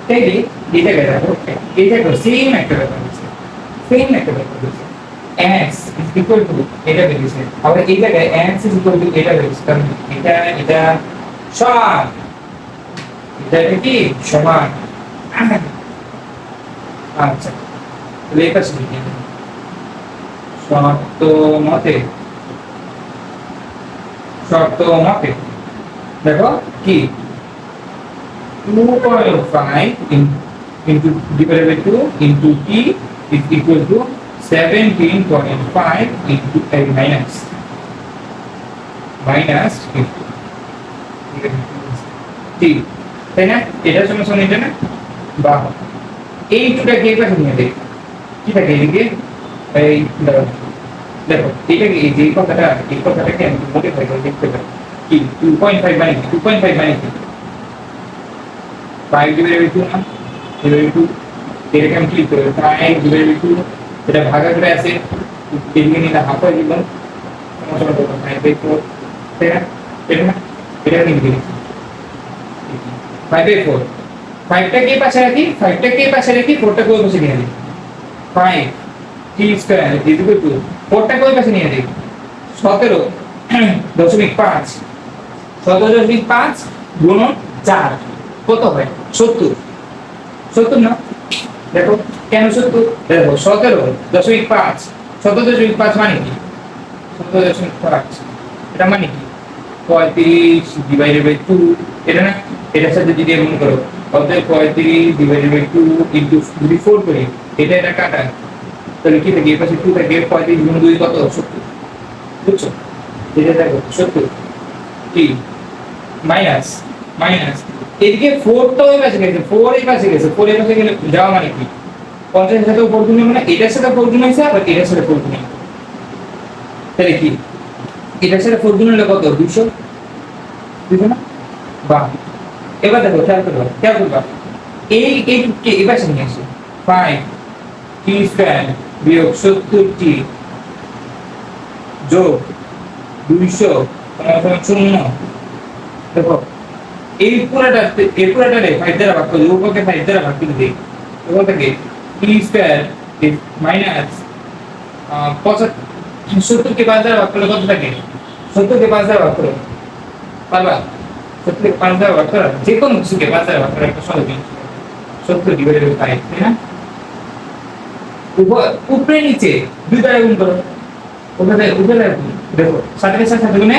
Speaker 1: তাইলে এটা দেখো, এটা সেম একটা ব্যাপার আছে, x ইকুয়াল টু এটা বেরিয়েছে, আবার এই জায়গায় x ইকুয়াল টু এটা বেরিয়েছে, কারণ এটা সমান, এটা কি সমান, আচ্ছা লেখা শিখি শর্ত মতে দেখো কি 2.5 into divided by 2 into t is equal to 17.5 into minus 50 ঠিক তাই না? এটা সমান এটা না বা এই দুটা কে পাশে নিয়ে দেখ কি থাকে এদিকে এই দেখো এটাকে এই যে কথাটাকে আমি মডিফাই করে দেখতে পারি কি 2.5 মানে 2.5 মানে কি 5 divided by 2 না divided by 2 এটাকে আমি ক্লিক করব 5 divided by 2 এটা ভাগা করে আছে এদিকে নিলে হাফ হয়ে গেল সমস্যা হলো 5 by 4 তাই না এটা নিয়ে দিই 5 by 4 5 টা কে পাশে রাখি 4 টা কোই পাশে নিয়ে দিই 5 t square is equal to 4 টা কোই পাশে নিয়ে দিই 17.5 17.5 গুণন 4 কত হয় 70 70 না দেখো কেন 70 দেখো 17.5 17.5 মানে কি 17.5 এটা মানে কি 35 ডিভাইডেড বাই 2 এটা না এটার সাথে যদি গুণ করো অতএব 35 ডিভাইডেড বাই 2 ইনটু যদি 4 করি এটা কাটা তাহলে কি থাকে এর পাশে 2 থাকে 35 গুণ 2 কত 70 বুঝছো এটা দেখো 70 কি মাইনাস এদিকে 4 তো ওই পাশে গেছে 4 এই পাশে গেছে 4 এই পাশে গেলে যাওয়া মানে কি 50 এর সাথে 4 গুণ মানে এটার সাথে 4 গুণ হইছে আর এটার সাথে 4 গুণ তাহলে কি এটার সাথে 4 গুণ হলে কত 200 না বাহ এবার দেখো খেয়াল করবা এই কে এবার নিয়ে আসি 5 t স্কয়ার বিয়োগ 70t যোগ 200 সমান 0 দেখো এই পুরোটারে 5 দ্বারা ভাগ করে উপরকে 5 দ্বারা ভাগ করে দেই এবার থেকে t স্কয়ার মাইনাস 70 কে 5 দ্বারা ভাগ করলে কত থাকে 70 কে 5 দ্বারা ভাগ করো পারবা 70 কে 5 দ্বারা ভাগ করা যে কোনো কিছুকে 5 দ্বারা ভাগ করা একটা সহজ জিনিস 70 ডিভাইডেড বাই 5 তাই না উপরে নিচে দুই দ্বারা গুণ করো উপরে দেখো 7 এর সাথে গুণে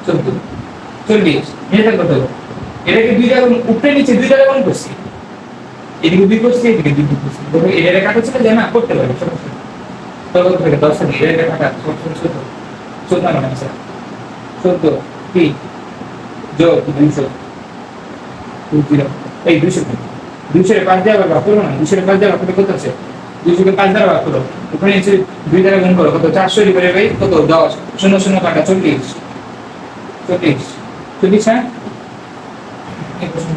Speaker 1: 14 40 এটা কত এটাকে দুই দ্বারা উপরে নিচে দুই দ্বারা গুণ করছি এদিকে দুই করছি এদিকে দুই করছি দেখো এটা কাটা ছিল যে না করতে পারবে সমস্যা তবে থেকে 10 থেকে এটা কাটা 14 মানে আছে 14 কি যোগ 200 এই 200 এর 5 দ্বারা ভাগ করো না 200 এর 5 দ্বারা ভাগ করলে কত আছে 200 কে 5 দ্বারা ভাগ করো ওখানে নিচে 2 দ্বারা গুণ করো কত 400 ডিভাইডেড বাই কত 10 0 0 কাটা 40 হ্যাঁ এই প্রশ্ন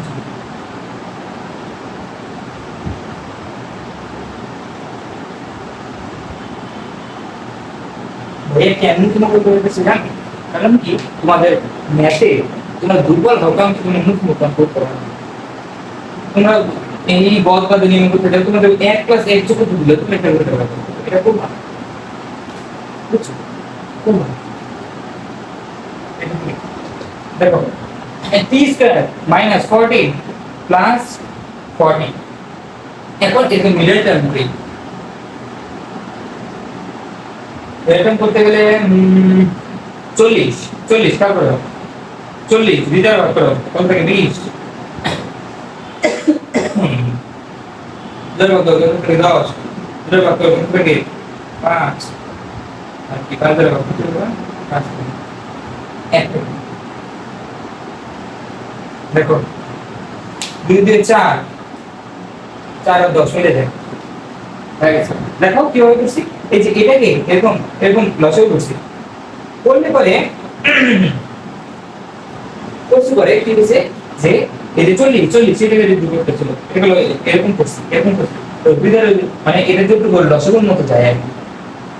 Speaker 1: ভাইয়া কেন তোমাকে বলতেছি জানো কারণ কি তোমাদের ম্যাথে তোমরা দুর্বল হও কারণ তুমি মুখ করতে পারো তোমরা এই বল বা নিয়ম করতে যাও তোমাদের 1 + 1 যোগ করতে দিলে তুমি এটা করতে পারবে এটা খুব ভালো বুঝছো খুব ভালো দেখো t স্কয়ার মাইনাস 14 প্লাস 40 এখন একে মিডল টার্ম করি এরকম করতে গেলে 40 কার করো 40 দুই দ্বারা ভাগ করো কত থাকে 20 দ্বারা ভাগ করো কত থাকে 10 দ্বারা ভাগ করো কত থাকে 5 আর কি কার দ্বারা ভাগ করতে হবে 5 দেখো 2 দিয়ে 4 4 আর 10 মিলে যায় দেখো কিভাবে করছি এই যে এটাকে এরকম লসাগু করছি করলে পরে কি হয়েছে যে এই যে 40 সেটাকে যদি করতেছিল এগুলো এরকম করছি তো বিদার মানে এটা যদি বল লসাগুর মতো যায় আর কি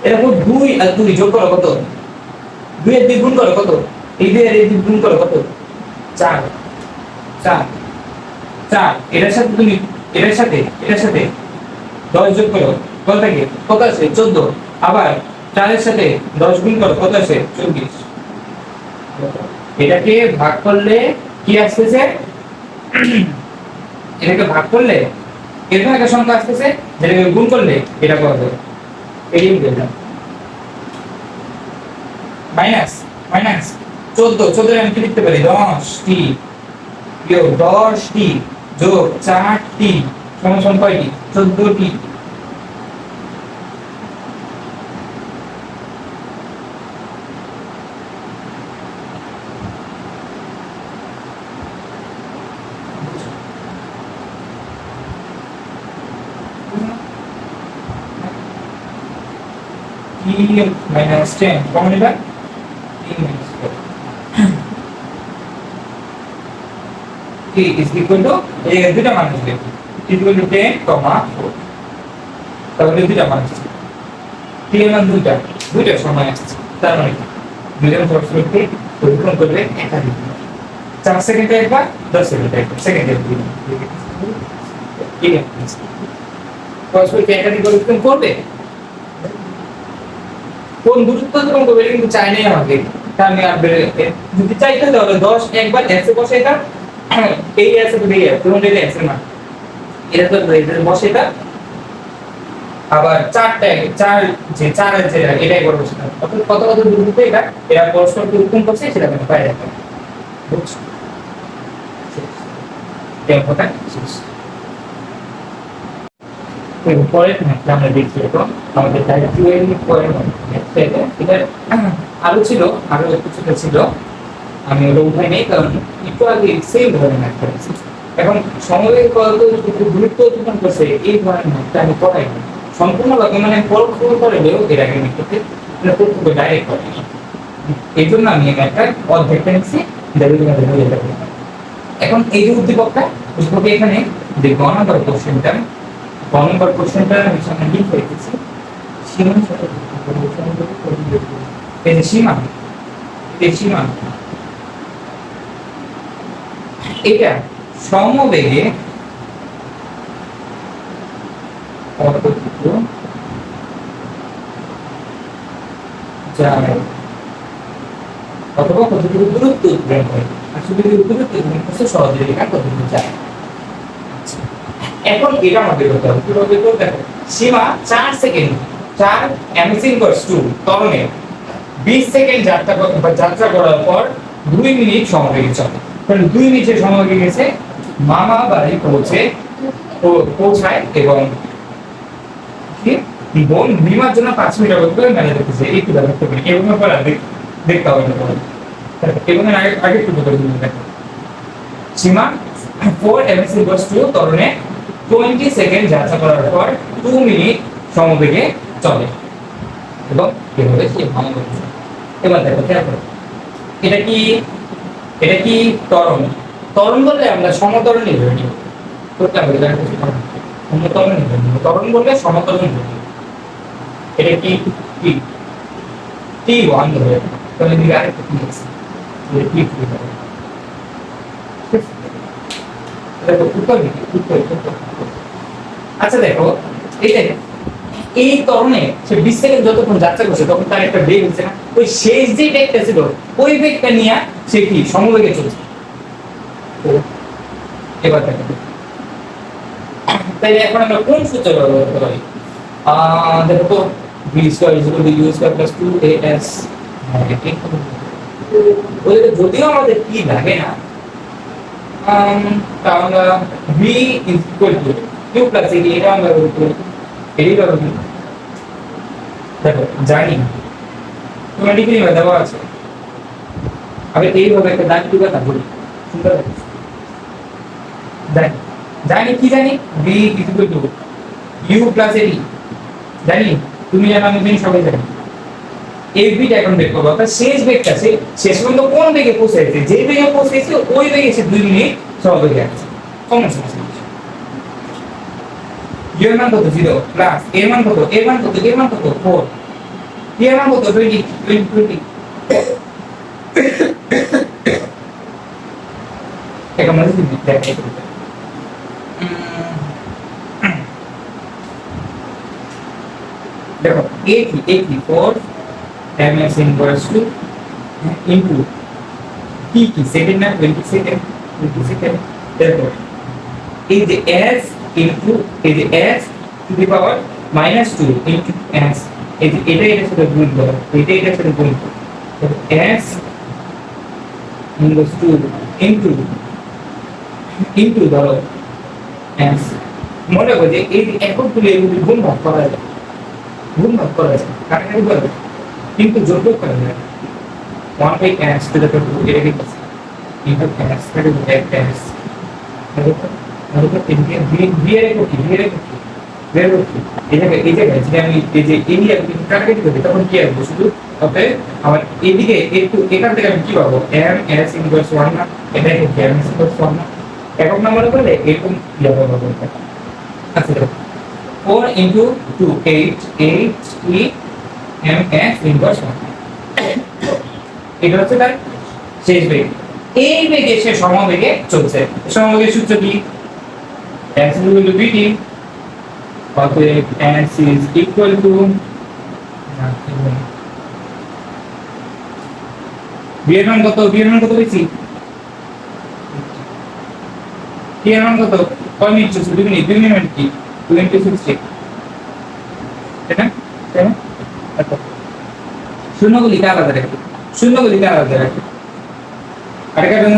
Speaker 1: এরকম 2 আর 2 যোগ করো কত 2 এর 2 গুণ করো কত এই 2 এর 2 গুণ করো কত 4 এটার সাথে 10 যোগ করো কত থাকে কত আছে 14 আবার 4 এর সাথে 10 গুণ করো কত আছে 24 এটাকে ভাগ করলে কি আসতেছে এটাকে ভাগ করলে এরকম একটা সংখ্যা আসতেছে যেটাকে গুণ করলে এটা কত হবে এই দিলাম মাইনাস 14 আমি কি লিখতে পারি 10t বিয়োগ 10t যোগ 4t সমান কয়টি 14t e minus 10 কমন এটা e minus 4 t is equal to এই দুটো মান আসবে equal to 10, 4 তাহলে দুটো মান আসছে t এর মান দুইটা সময় আসছে তার মানে দুইটা সবসময়কে পরীক্ষা করলে একাধিক 4 সেকেন্ডে একবার 10 সেকেন্ডে একবার সেকেন্ডে ঠিক আছে পরস্পরকে একাধিক পরীক্ষা করবে কোন গুরুত্ব কম করবে কিন্তু চাই নাই আমাকে আমি আর যদি চাইতে তাহলে 10 একবার x এ বসে এটা এই আছে তো এই আছে তোমার এটা x এর মান এটা তো বসে এটা আবার 4 যে 4 এর যেটা এটাই করব সেটা কত দূরত্ব এটা পরস্পর পরীক্ষা করছে সেটা আমি পাই রাখবো বুঝছো এটা কথা শেষ পরে আমরা দেখছি তো আমাদের এটা আরো ছিল আরো কিছুটা ছিল আমি ওটা উঠাই নেই কারণ একটু আগে সেম ধরনের ম্যাথ করেছি এখন সমবেগ কত গুরুত্ব উত্থাপন করছে এই ধরনের ম্যাথটা আমি পড়াই না সম্পূর্ণভাবে মানে পরোক্ষ করে হলেও এর আগে আমি করতে প্রত্যক্ষ ডাইরেক্ট করি এই জন্য আমি এই ম্যাথটা অর্ধেকটা নিচ্ছি এখন এই যে উদ্দীপকটা এখানে যে গণনার কোশ্চেনটা নম্বর কোশ্চেনটা আমি সামনে লিখে রেখেছি সীমার সাথে এই যে সীমা এটা সমবেগে কতটুকু যায় অথবা কতটুকু দূরত্ব অতিক্রম করে আসলে দূরত্ব অতিক্রম করতে সহজে রেখা কতটুকু যায় এখন এটা আমাদের করতে হবে কিভাবে করতে দেখো সীমা 4 সেকেন্ড 4 m ইনভার্স 2 ত্বরণে 20 সেকেন্ড যাত্রা করার পর 2 মিনিট সমবেগে চলে কারণ 2 মিনিটের সমবেগে গেছে মামা বাড়ি পৌঁছায় এবং কি বোন বিমার জন্য 5 মিনিট অপেক্ষা করে মেলা দেখতেছে এই কি দেখতে পারি এবং পর দেখতে হবে এবং আগে একটু বলে দিন দেখো সীমা 4 m ইনভার্স 2 ত্বরণে 20 সেকেন্ড যাত্রা করার পর 2 মিনিট সমবেগে চলে এবং এভাবে সে ভ্রমণ করছে এবার দেখো খেয়াল করো এটা কি ত্বরণ বললে আমরা সমতরণ নির্ভর নিব করতে হবে সমতরণ নির্ভর নিব ত্বরণ বললে সমতরণ নির্ভর নিব এটা কি t1 ধরে তাহলে দিকে আরেকটা কি আছে t3 হবে দেখো উত্তর আচ্ছা দেখো এই ত্বরণে সে 20 সেকেন্ড যতক্ষণ যাত্রা করছে তখন তার একটা বেগ হচ্ছে না ওই শেষ যে বেগটা ছিল ওই বেগটা নিয়ে সে কি সমবেগে চলছে এবার দেখো তাহলে এখন আমরা কোন সূত্র ব্যবহার করতে পারি দেখো তো v square equal to u square plus 2as ওইটা যদিও আমাদের কি লাগে না তাহলে v equal to q plus a এটা আমরা এই ধরো দেখো জানি তোমরা ডিগ্রি বা দেওয়া আছে আগে এইভাবে একটা দাগ দিবা না বলি সুন্দর জানি কি জানি v equal to u plus a জানি তুমি জানো আমি জানি সবাই জানি এই বিটা এখন বের করব অর্থাৎ শেষ বেগটা শেষ পর্যন্ত কোন বেগে পৌঁছেছে যে বেগে পৌঁছেছে ওই বেগে সে 2 মিনিট সমবেগে আছে কমন সেন্স এর মান কত 0 প্লাস এর মান কত 4 এর মান কত 20 এটা মানে কি দেখাই দেখো a4 ms ইনভার্স 2 ইনটু কি সেকেন্ড না 20 সেকেন্ড দেখো এই যে s into s to the power minus 2 into s এটার সাথে গুণ করো এটার সাথে গুণ করো s minus 2 into ধরো s মনে করো যে এই এককগুলো এগুলো গুণ ভাগ করা যায় কাটাকাটি করা যায় কিন্তু যোগ করা যায় 1 by s to the power এটা কি আছে into s to the s v এর একক বের করছি এই জায়গায় যদি আমি এই যে এরিয়া কাটাকাটি করি তখন কি আসবে শুধু অতএব আমার এদিকে একটু এখান থেকে আমি কি পাবো এম এস ইকুয়ালস 1 না এটা কি এম এস ইকুয়ালস 1 না একক নম্বরে করলে এরকম ইয়া ব্যবহার করতে আচ্ছা দেখো 4 into 2 8 8 E M S equals 1 এটা হচ্ছে তার শেষ বেগ এই বেগে সে সমবেগে চলছে সমবেগের সূত্র কি s ইকুয়াল টু vt অতএব s is equal to v এর মান কত বেশি t এর মান কত কয় মিনিট চলছে 2 মিনিট মানে কি 2 into 60 এটা আচ্ছা শূন্যগুলিকে আলাদা রাখি আরেকটা জন্য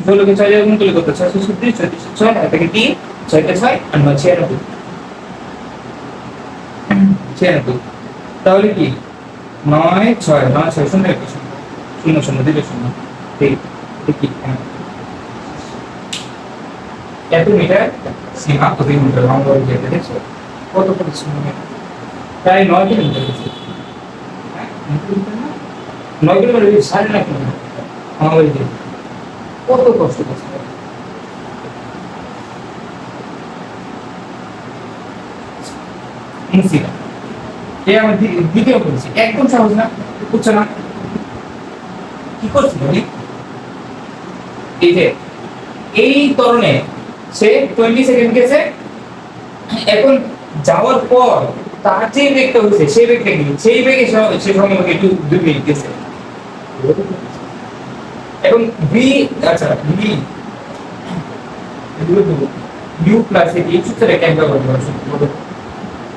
Speaker 1: 16 কে 6 দিয়ে গুণ করলে কত 636 6 আর থেকে 3 6 কে 6 আর 9 96 তাহলে কি 9 6 9 6 শূন্য 0 0 দিলে 0 ঠিক কি এত মিটার সীমা প্রতি মিটার লম্বা হয়ে যেতে দেখছো কত পরিশ্রম প্রায় 9 কিলোমিটার হচ্ছে হ্যাঁ 9 কিলোমিটার সাড়ে 9 কিলোমিটার আমার এই কত কষ্ট করছে মুসিবা এ আমার দ্বিতীয় করেছি একদম সহজ না বুঝছো না কি করছি বলি এই যে এই ত্বরণে সে 20 সেকেন্ড গেছে এখন যাওয়ার পর তার যে বেগটা হয়েছে সেই বেগটা কি সেই বেগে সে সময় একটু 2 মিনিট গেছে এখন v আচ্ছা v u প্লাস এই সূত্রে ক্যালকুলেট করতে হবে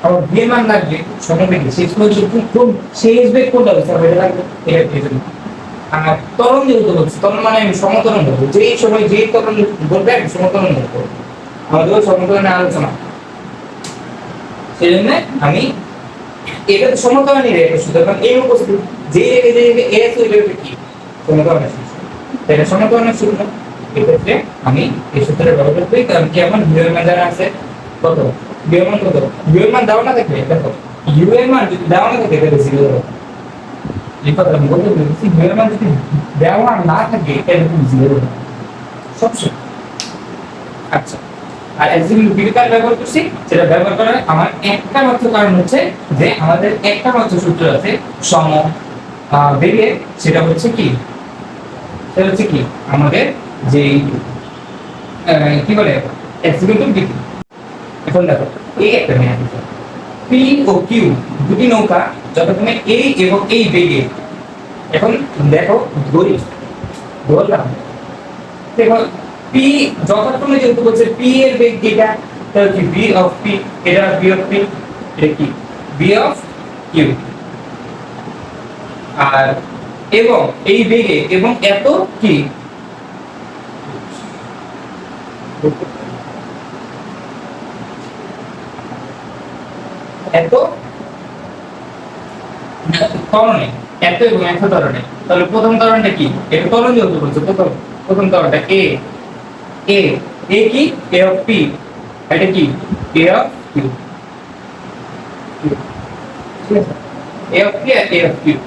Speaker 1: আমার v এর মান লাগবে সমবেগে শেষ পর্যন্ত কোন শেষ বেগ কোনটা হচ্ছে এটা লাগবে এটা পেয়ে আর ত্বরণ যেহেতু হচ্ছে ত্বরণ মানে আমি সমতরণ বলবো যেই সময় যেই ত্বরণ বলবে আমি সমতরণ বলবো আমাদের সমতরণের আলোচনা সেই জন্য আমি এটা তো সমতরণই রেখে সুতরাং এই উপস্থিত যেই রেখে যে এস ওই রেখে কি সমতরণের সূত্র এটা সমতরণের সূত্র এক্ষেত্রে আমি এই সূত্রের ব্যবহার করি কারণ কি আমার ভিউ এর মান জানা আছে কত ভিউ এর মান কত ভিউ এর মান দাও না থাকলে দেখো ইউ এর মান যদি দাও না থাকে তাহলে 0 হবে লিখো আমি বলতে বলছি ভিউ এর মান যদি দেওয়া না থাকে তাহলে 0 হবে সবসময় আচ্ছা আর এক্সিকিউটিভ বিকার ব্যবহার করছি সেটা ব্যবহার করার আমার একটা মাত্র কারণ হচ্ছে যে আমাদের একটা মাত্র সূত্র আছে সম বেগে সেটা হচ্ছে কি আমাদের যে কি বলে এক্সিকিউটিভ বিকার এখন দেখো এই একটা মেয়াদ পি ও কিউ দুটি নৌকা যতক্ষণে এই এবং এই বেগে এখন দেখো ধরলাম দেখো পি যতক্ষণে যেহেতু বলছে পি এর বেগ যেটা তাহলে কি বি অফ পি এটা বি অফ পি এটা কি বি অফ কিউ আর এবং এই বেগে এবং এত কি এত ত্বরণে এত এবং এত ত্বরণে তাহলে প্রথম ত্বরণটা কি এটা ত্বরণ যেহেতু বলছে প্রথম ত্বরণটা এ কি এ অফ পি এটা কি এ অফ কিউ ঠিক আছে এ অফ পি আর এ অফ কিউ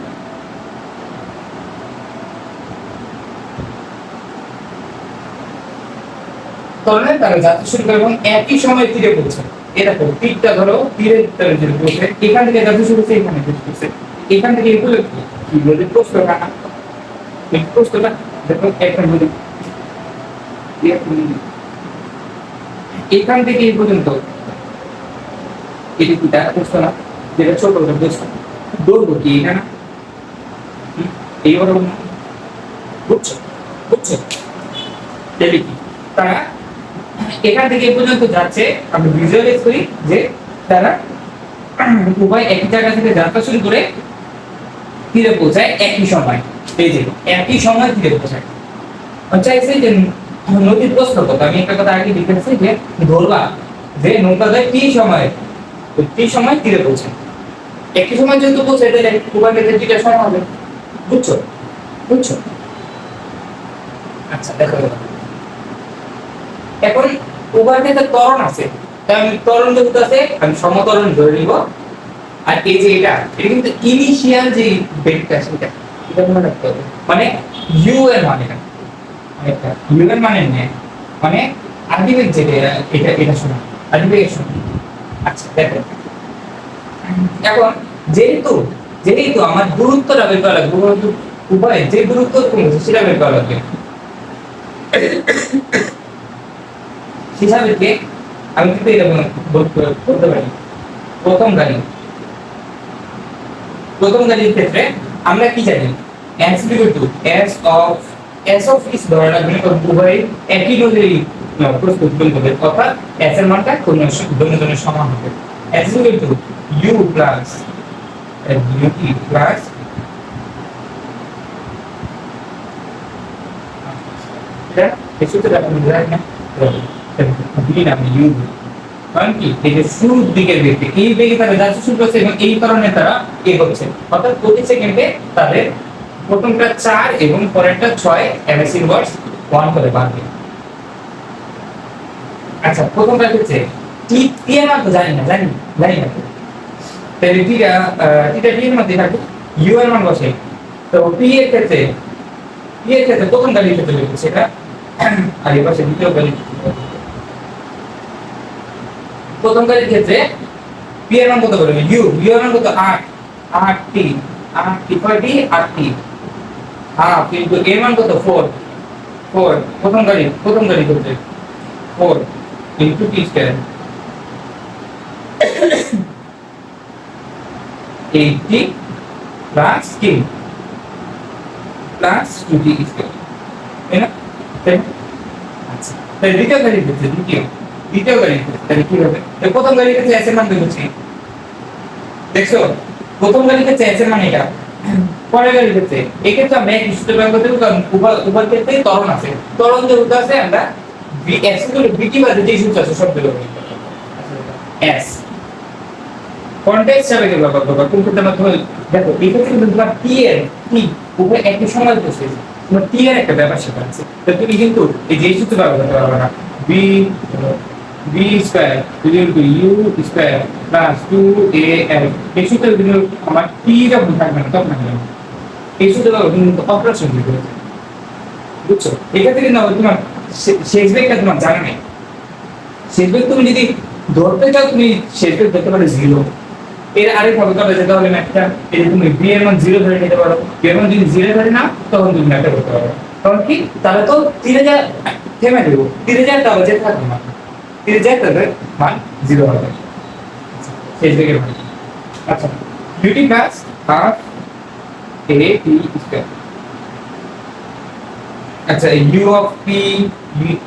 Speaker 1: ত্বরণের দ্বারা যাত্রা শুরু করে এবং একই সময় তীরে পৌঁছে এরকম তীরটা ধরো তীরের দ্বারা যদি পৌঁছে এখান থেকে যাত্রা শুরু করছে এখানে পৌঁছে এখান থেকে এগুলো কি বলে প্রশ্নটা এই প্রশ্নটা দেখো একটা বলি এখান থেকে এই পর্যন্ত এটি কি তার প্রশ্ন না যেটা ছোট প্রশ্ন দৌড়বো কি এটা না এইবার বুঝছো তাহলে কি তারা এখান থেকে এই পর্যন্ত যাচ্ছে আমি ভিজুয়ালাইজ করি যে তারা উভয় একই জায়গা থেকে যাত্রা শুরু করে তীরে পৌঁছায় একই সময় এই যে একই সময় তীরে পৌঁছায় চাইছে যে নদীর প্রস্থ কত আমি একটা কথা আগে লিখেছি যে ধরবা যে নৌকা যায় টি সময় তীরে পৌঁছায় একই সময় যেহেতু পৌঁছায় তাহলে উভয় ক্ষেত্রে টিটা সময় হবে বুঝছো আচ্ছা দেখো এখন উভয় ক্ষেত্রে ত্বরণ আছে তাই আমি ত্বরণ যেহেতু আছে আমি সমত্বরণ ধরে নিব। আর এই যে এটা কিন্তু ইনিশিয়াল যে বেগটা সেটা এটা মনে রাখতে হবে, মানে ইউ এর মানে এটা ইউ এর মানে নেই, মানে আদিবেগ যেটা এটা এটা শোনা আদিবেগ শোনা। আচ্ছা দেখো এখন যেহেতু যেহেতু আমার দূরত্বটা বের করা লাগবে, উভয় যে দূরত্ব কমছে সেটা বের করা লাগবে হিসাবে কে আমি কিন্তু এটা বলতে পারি। প্রথম গাড়ি প্রথম গাড়ির ক্ষেত্রে আমরা কি জানি s equal to s of is ধরে রাখবেন উভয় একই দূরে প্রস্তুত করবে, অর্থাৎ s এর মানটা দুজনের সমান হবে। s equal to u plus ut plus এটা কিছু তো আপনি জানেন না দিন আমি u কারণ কি এই যে শুরুর দিকের ব্যক্তি এই বেগে তারা যাচ্ছে শুরু করছে এবং এই কারণে তারা এ হচ্ছে, অর্থাৎ প্রতি সেকেন্ডে তাদের প্রথমটা 4 এবং পরেরটা 6 ms ইনভার্স 1 করে বাড়বে। আচ্ছা প্রথমটা হচ্ছে টি টি এর মান তো জানি না তাহলে টিটা টি এর মধ্যে থাকে ইউ এর মান বসে, তো টি এর ক্ষেত্রে প্রথম গাড়ির ক্ষেত্রে লিখছি সেটা আর এই পাশে দ্বিতীয় গাড়ি প্রথম গাড়ির ক্ষেত্রে পি এর মান কত বলবে ইউ এর মান কত 8 টি কয়টি 8 টি হাফ কিন্তু এর মান কত 4 প্রথম গাড়ি ক্ষেত্রে 4 ইনটু টি স্কয়ার 80 প্লাস টি প্লাস 2টি স্কয়ার, তাই না? আচ্ছা তাহলে দ্বিতীয় গাড়ির ক্ষেত্রে তাহলে কি হবে? প্রথম গাড়ির ক্ষেত্রে s এর মান দেখছি, দেখছো প্রথম গাড়ির ক্ষেত্রে s এর মান এটা, পরের গাড়ির ক্ষেত্রে এই ক্ষেত্রে আমরা একই সূত্র ব্যবহার করতে কারণ উভয় ক্ষেত্রে ত্বরণ আছে, ত্বরণ যে উত্তর আছে আমরা s গুলো vt বাদে যে সূত্র আছে সব ব্যবহার করব। s কনটেক্সট হিসাবে ব্যবহার করব কোন ক্ষেত্রে মাধ্যমে দেখো এই ক্ষেত্রে কিন্তু তোমার t এর t উভয় একই সময় বসে তোমার t এর একটা ব্যাপার সেটা আছে, তো তুমি কিন্তু এই যে সূত্র ব্যবহার করতে পারবে না b square equal to u square plus 2al এই সূত্রে কিন্তু আমার t যখন থাকবে না তখন থাকবে এই সূত্র ব্যবহার কিন্তু অপারেশন দিতে হবে, বুঝছো? এক্ষেত্রে কিন্তু তোমার শেষ বেগটা তোমার জানা নেই, শেষ বেগ তুমি যদি ধরতে চাও তুমি শেষ বেগ ধরতে পারো 0, এর আরেক ভাবে করা যেতে হলে ম্যাথটা এই যে তুমি b এর মান 0 ধরে নিতে পারো, b এর মান যদি 0 ধরে না তখন তুমি ম্যাথটা করতে পারো, কারণ কি তাহলে তো 3000 থেমে দেব 3000 টাকা যে থাকবে না 3000 টাকা মান 0 হবে শেষ বেগের মান। আচ্ছা ut plus half a t square, আচ্ছা u of p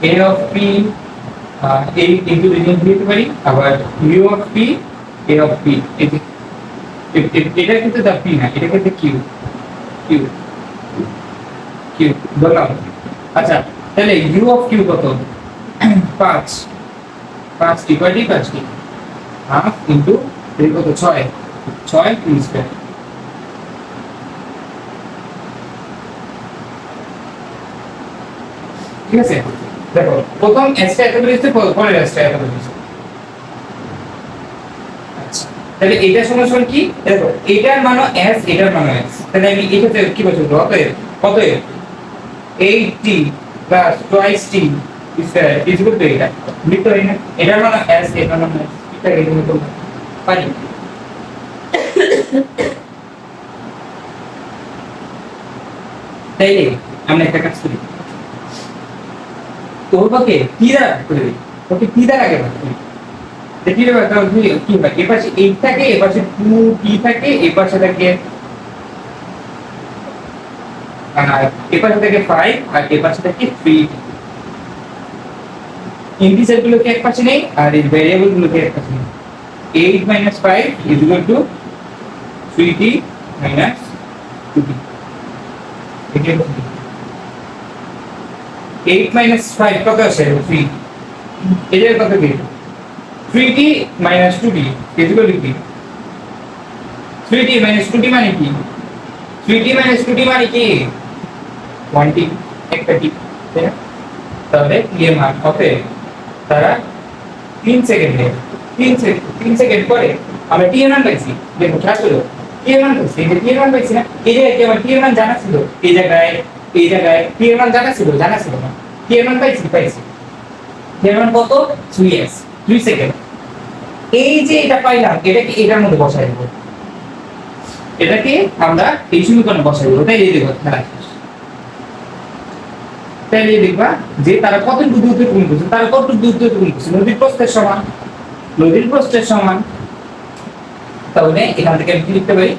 Speaker 1: a of p এই ইনটু রিজন দিতে পারি, আবার u of p a of p এটা কিন্তু দা p না, এটা কিন্তু q বললাম। আচ্ছা তাহলে u অফ q কত 5 টি কয়টি 5 টি হাফ ইনটু এই কত 6 t স্কয়ার, ঠিক আছে? দেখো প্রথম s টা এত বেরিয়েছে পরের s টা এত বেরিয়েছে। আচ্ছা তাহলে এটা সমান কি দেখো এটার মানও s এটার মানও s, তাহলে আমি এই ক্ষেত্রে কি বলছি কত 8t plus twice t square is equal to এটা লিখতে হয় না, এটার মানও s এটার মানও s, এটা এরকম তো পারি। তাইলে আমরা একটা কাজ করি তো ওকে কি দ্বারা করে দিই, ওকে কি দ্বারা আগে ভাগ করি দেখি রে বাবা কি হয়, এই পাশে 8 থাকে এই পাশে 2t থাকে এই পাশে থাকে আর এই পাশে থাকে 5 আর এই পাশে থাকে 3, ইন্টিজার গুলোকে এক পাশে নেই আর এই ভেরিয়েবল গুলোকে এক পাশে নেই, 8 - 5 = 3t - 2t, এটা 8 - 5 কত আসে 3, এটার কত কি 3t - 2t equal to 3t - 2t মানে কি 3t - 2t মানে কি 1t একটা t, তাই না? তাহলে t এর মান হবে তারা t 3 সেকেন্ডে 3 সেকেন্ড পরে আমরা টি এর মান পাইছি। দেখো খেয়াল করো টি এর মান পাইছি, এই যে টি এর মান পাইছি না, এই জায়গায় কি আমার টি এর মান জানা ছিল? এই জায়গায় টি এর মান জানা ছিল না? টি এর মান পাইছি। টি এর মান কত? 3s, 3 second. এই যে এটা পাইলাম, এটাকে এটার মধ্যে বসাই দেব, এটাকে আমরা এই সমীকরণে বসাই দেব, তাই এই দেখো তাহলে দেখবা যে তারা কত দূরত্বে গুণ করছে, তারা কত দূরত্বে গুণ করছে, নদীর প্রস্থের সমান। তাহলে এখান থেকে আমি কি লিখতে পারি?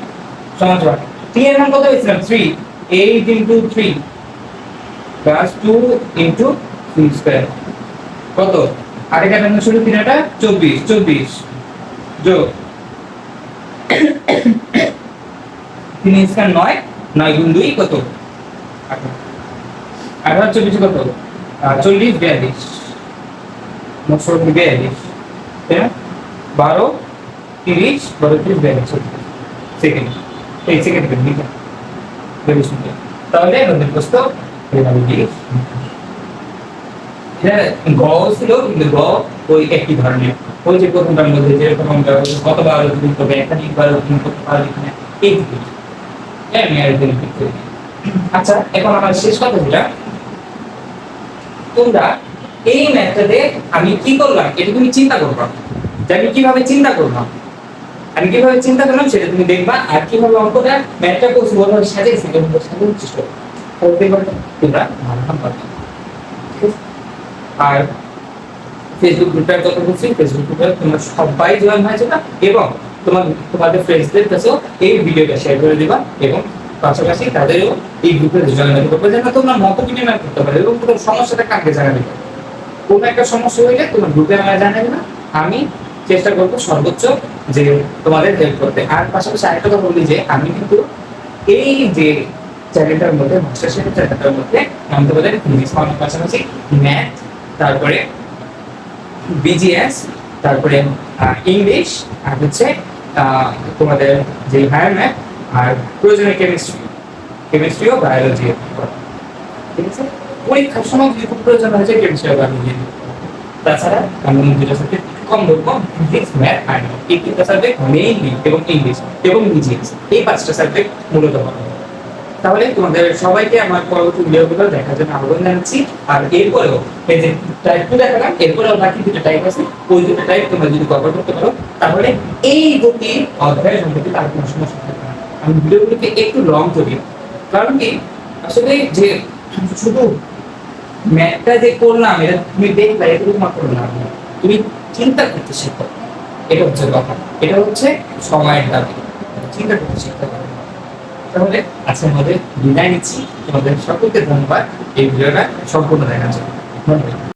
Speaker 1: সমান সমান টি এর মান কত পেয়েছিলাম? 3, 8 into 3 plus 2 into 3 স্কয়ার কত? আর এখানে আমরা শুরু 3টা 24 যোগ 3 স্কয়ার 9 গুণ 2 কত? 18 24 কত? 40 42 42 তাই না? 12 30 42 সেকেন্ড, এই সেকেন্ড লিখা তাহলে নদীর প্রস্থ গ ছিল, কিন্তু গ ওই একই ধরনের, ওই যে প্রথমটার মধ্যে যেরকম আমরা কতবার গুণ করবে, একাধিকবার গুণ করতে পারবে কিনা এই আমি আর একদিন ঠিক করে দিই। আচ্ছা, এখন আমার শেষ কথা যেটা, তোমরা এই ম্যাথটাতে আমি কি করলাম এটা তুমি চিন্তা করবা, যে আমি কিভাবে চিন্তা করলাম, সেটা তুমি দেখবা। আর কিভাবে অঙ্কটা ম্যাথটা করছি ওভাবে সাজিয়েছি, সাজানোর চেষ্টা করতে পারবে তোমরা ভালো পারবে। আর ফেসবুক গ্রুপটার কথা বলছি, ফেসবুক গ্রুপে তোমরা সবাই জয়েন হয়ে যাবে এবং তোমাদের ফ্রেন্ডসদের কাছেও এই ভিডিওটা শেয়ার করে দিবা এবং পাশাপাশি তাদেরও এই গ্রুপে জয়েন হতে পারবে, যেন তোমরা মত বিনিময় করতে পারো এবং তোমার সমস্যাটা কাকে জানাবে। কোনো একটা সমস্যা হইলে তোমার গ্রুপে আমরা জানাবে না, আমি চেষ্টা করবো সর্বোচ্চ যে তোমাদের হেল্প করতে। আর পাশাপাশি আরেকটা কথা বলি যে আমি কিন্তু এই যে চ্যানেলটার মধ্যে মাস্টার শেফের চ্যানেলটার মধ্যে নামতে পারে ইংলিশ পড়ানোর পাশাপাশি ম্যাথ, তারপরে বিজিএস, তারপরে ইংলিশ, আর হচ্ছে তোমাদের যে হায়ার ম্যাথ, আর প্রয়োজনীয় কেমিস্ট্রিও বায়োলজি। ঠিক আছে, পরীক্ষার সময় যদি খুব প্রয়োজন হয়েছে কেমিস্ট্রি আর বায়োলজি। তাছাড়া আমি দুটো সাবজেক্ট কম ধরবো, ফিজিক্স, ম্যাথ আর এই তিনটা সাবজেক্ট মেইনলি, এবং ইংলিশ এবং বিজিএস, এই 5টা সাবজেক্ট মূলত হবে। তাহলে তোমাদের সবাইকে আমার পরবর্তী ভিডিওগুলো দেখার জন্য আহ্বান জানাচ্ছি। আর এরপরেও এই যে টাইপ 2 দেখালাম, এরপরেও বাকি দুটো টাইপ আছে, ওই দুটো টাইপ তোমরা যদি কভার করতে পারো তাহলে এই গতি অধ্যায় সম্পর্কে তার কোনো সমস্যা থাকবে না। আমি ভিডিওগুলোকে একটু লং করি, কারণ কি আসলে যে শুধু ম্যাথটা যে করলাম এটা তুমি দেখলে এটা তোমার করলাম, তুমি চিন্তা করতে শেখো, এটা হচ্ছে কথা, এটা হচ্ছে সময়ের দাবি, চিন্তা করতে শিখতে হবে। তাহলে আজকের মধ্যে বিদায় নিচ্ছি, তোমাদের সকলকে ধন্যবাদ এই ভিডিওটা সম্পূর্ণ দেখার জন্য। ধন্যবাদ।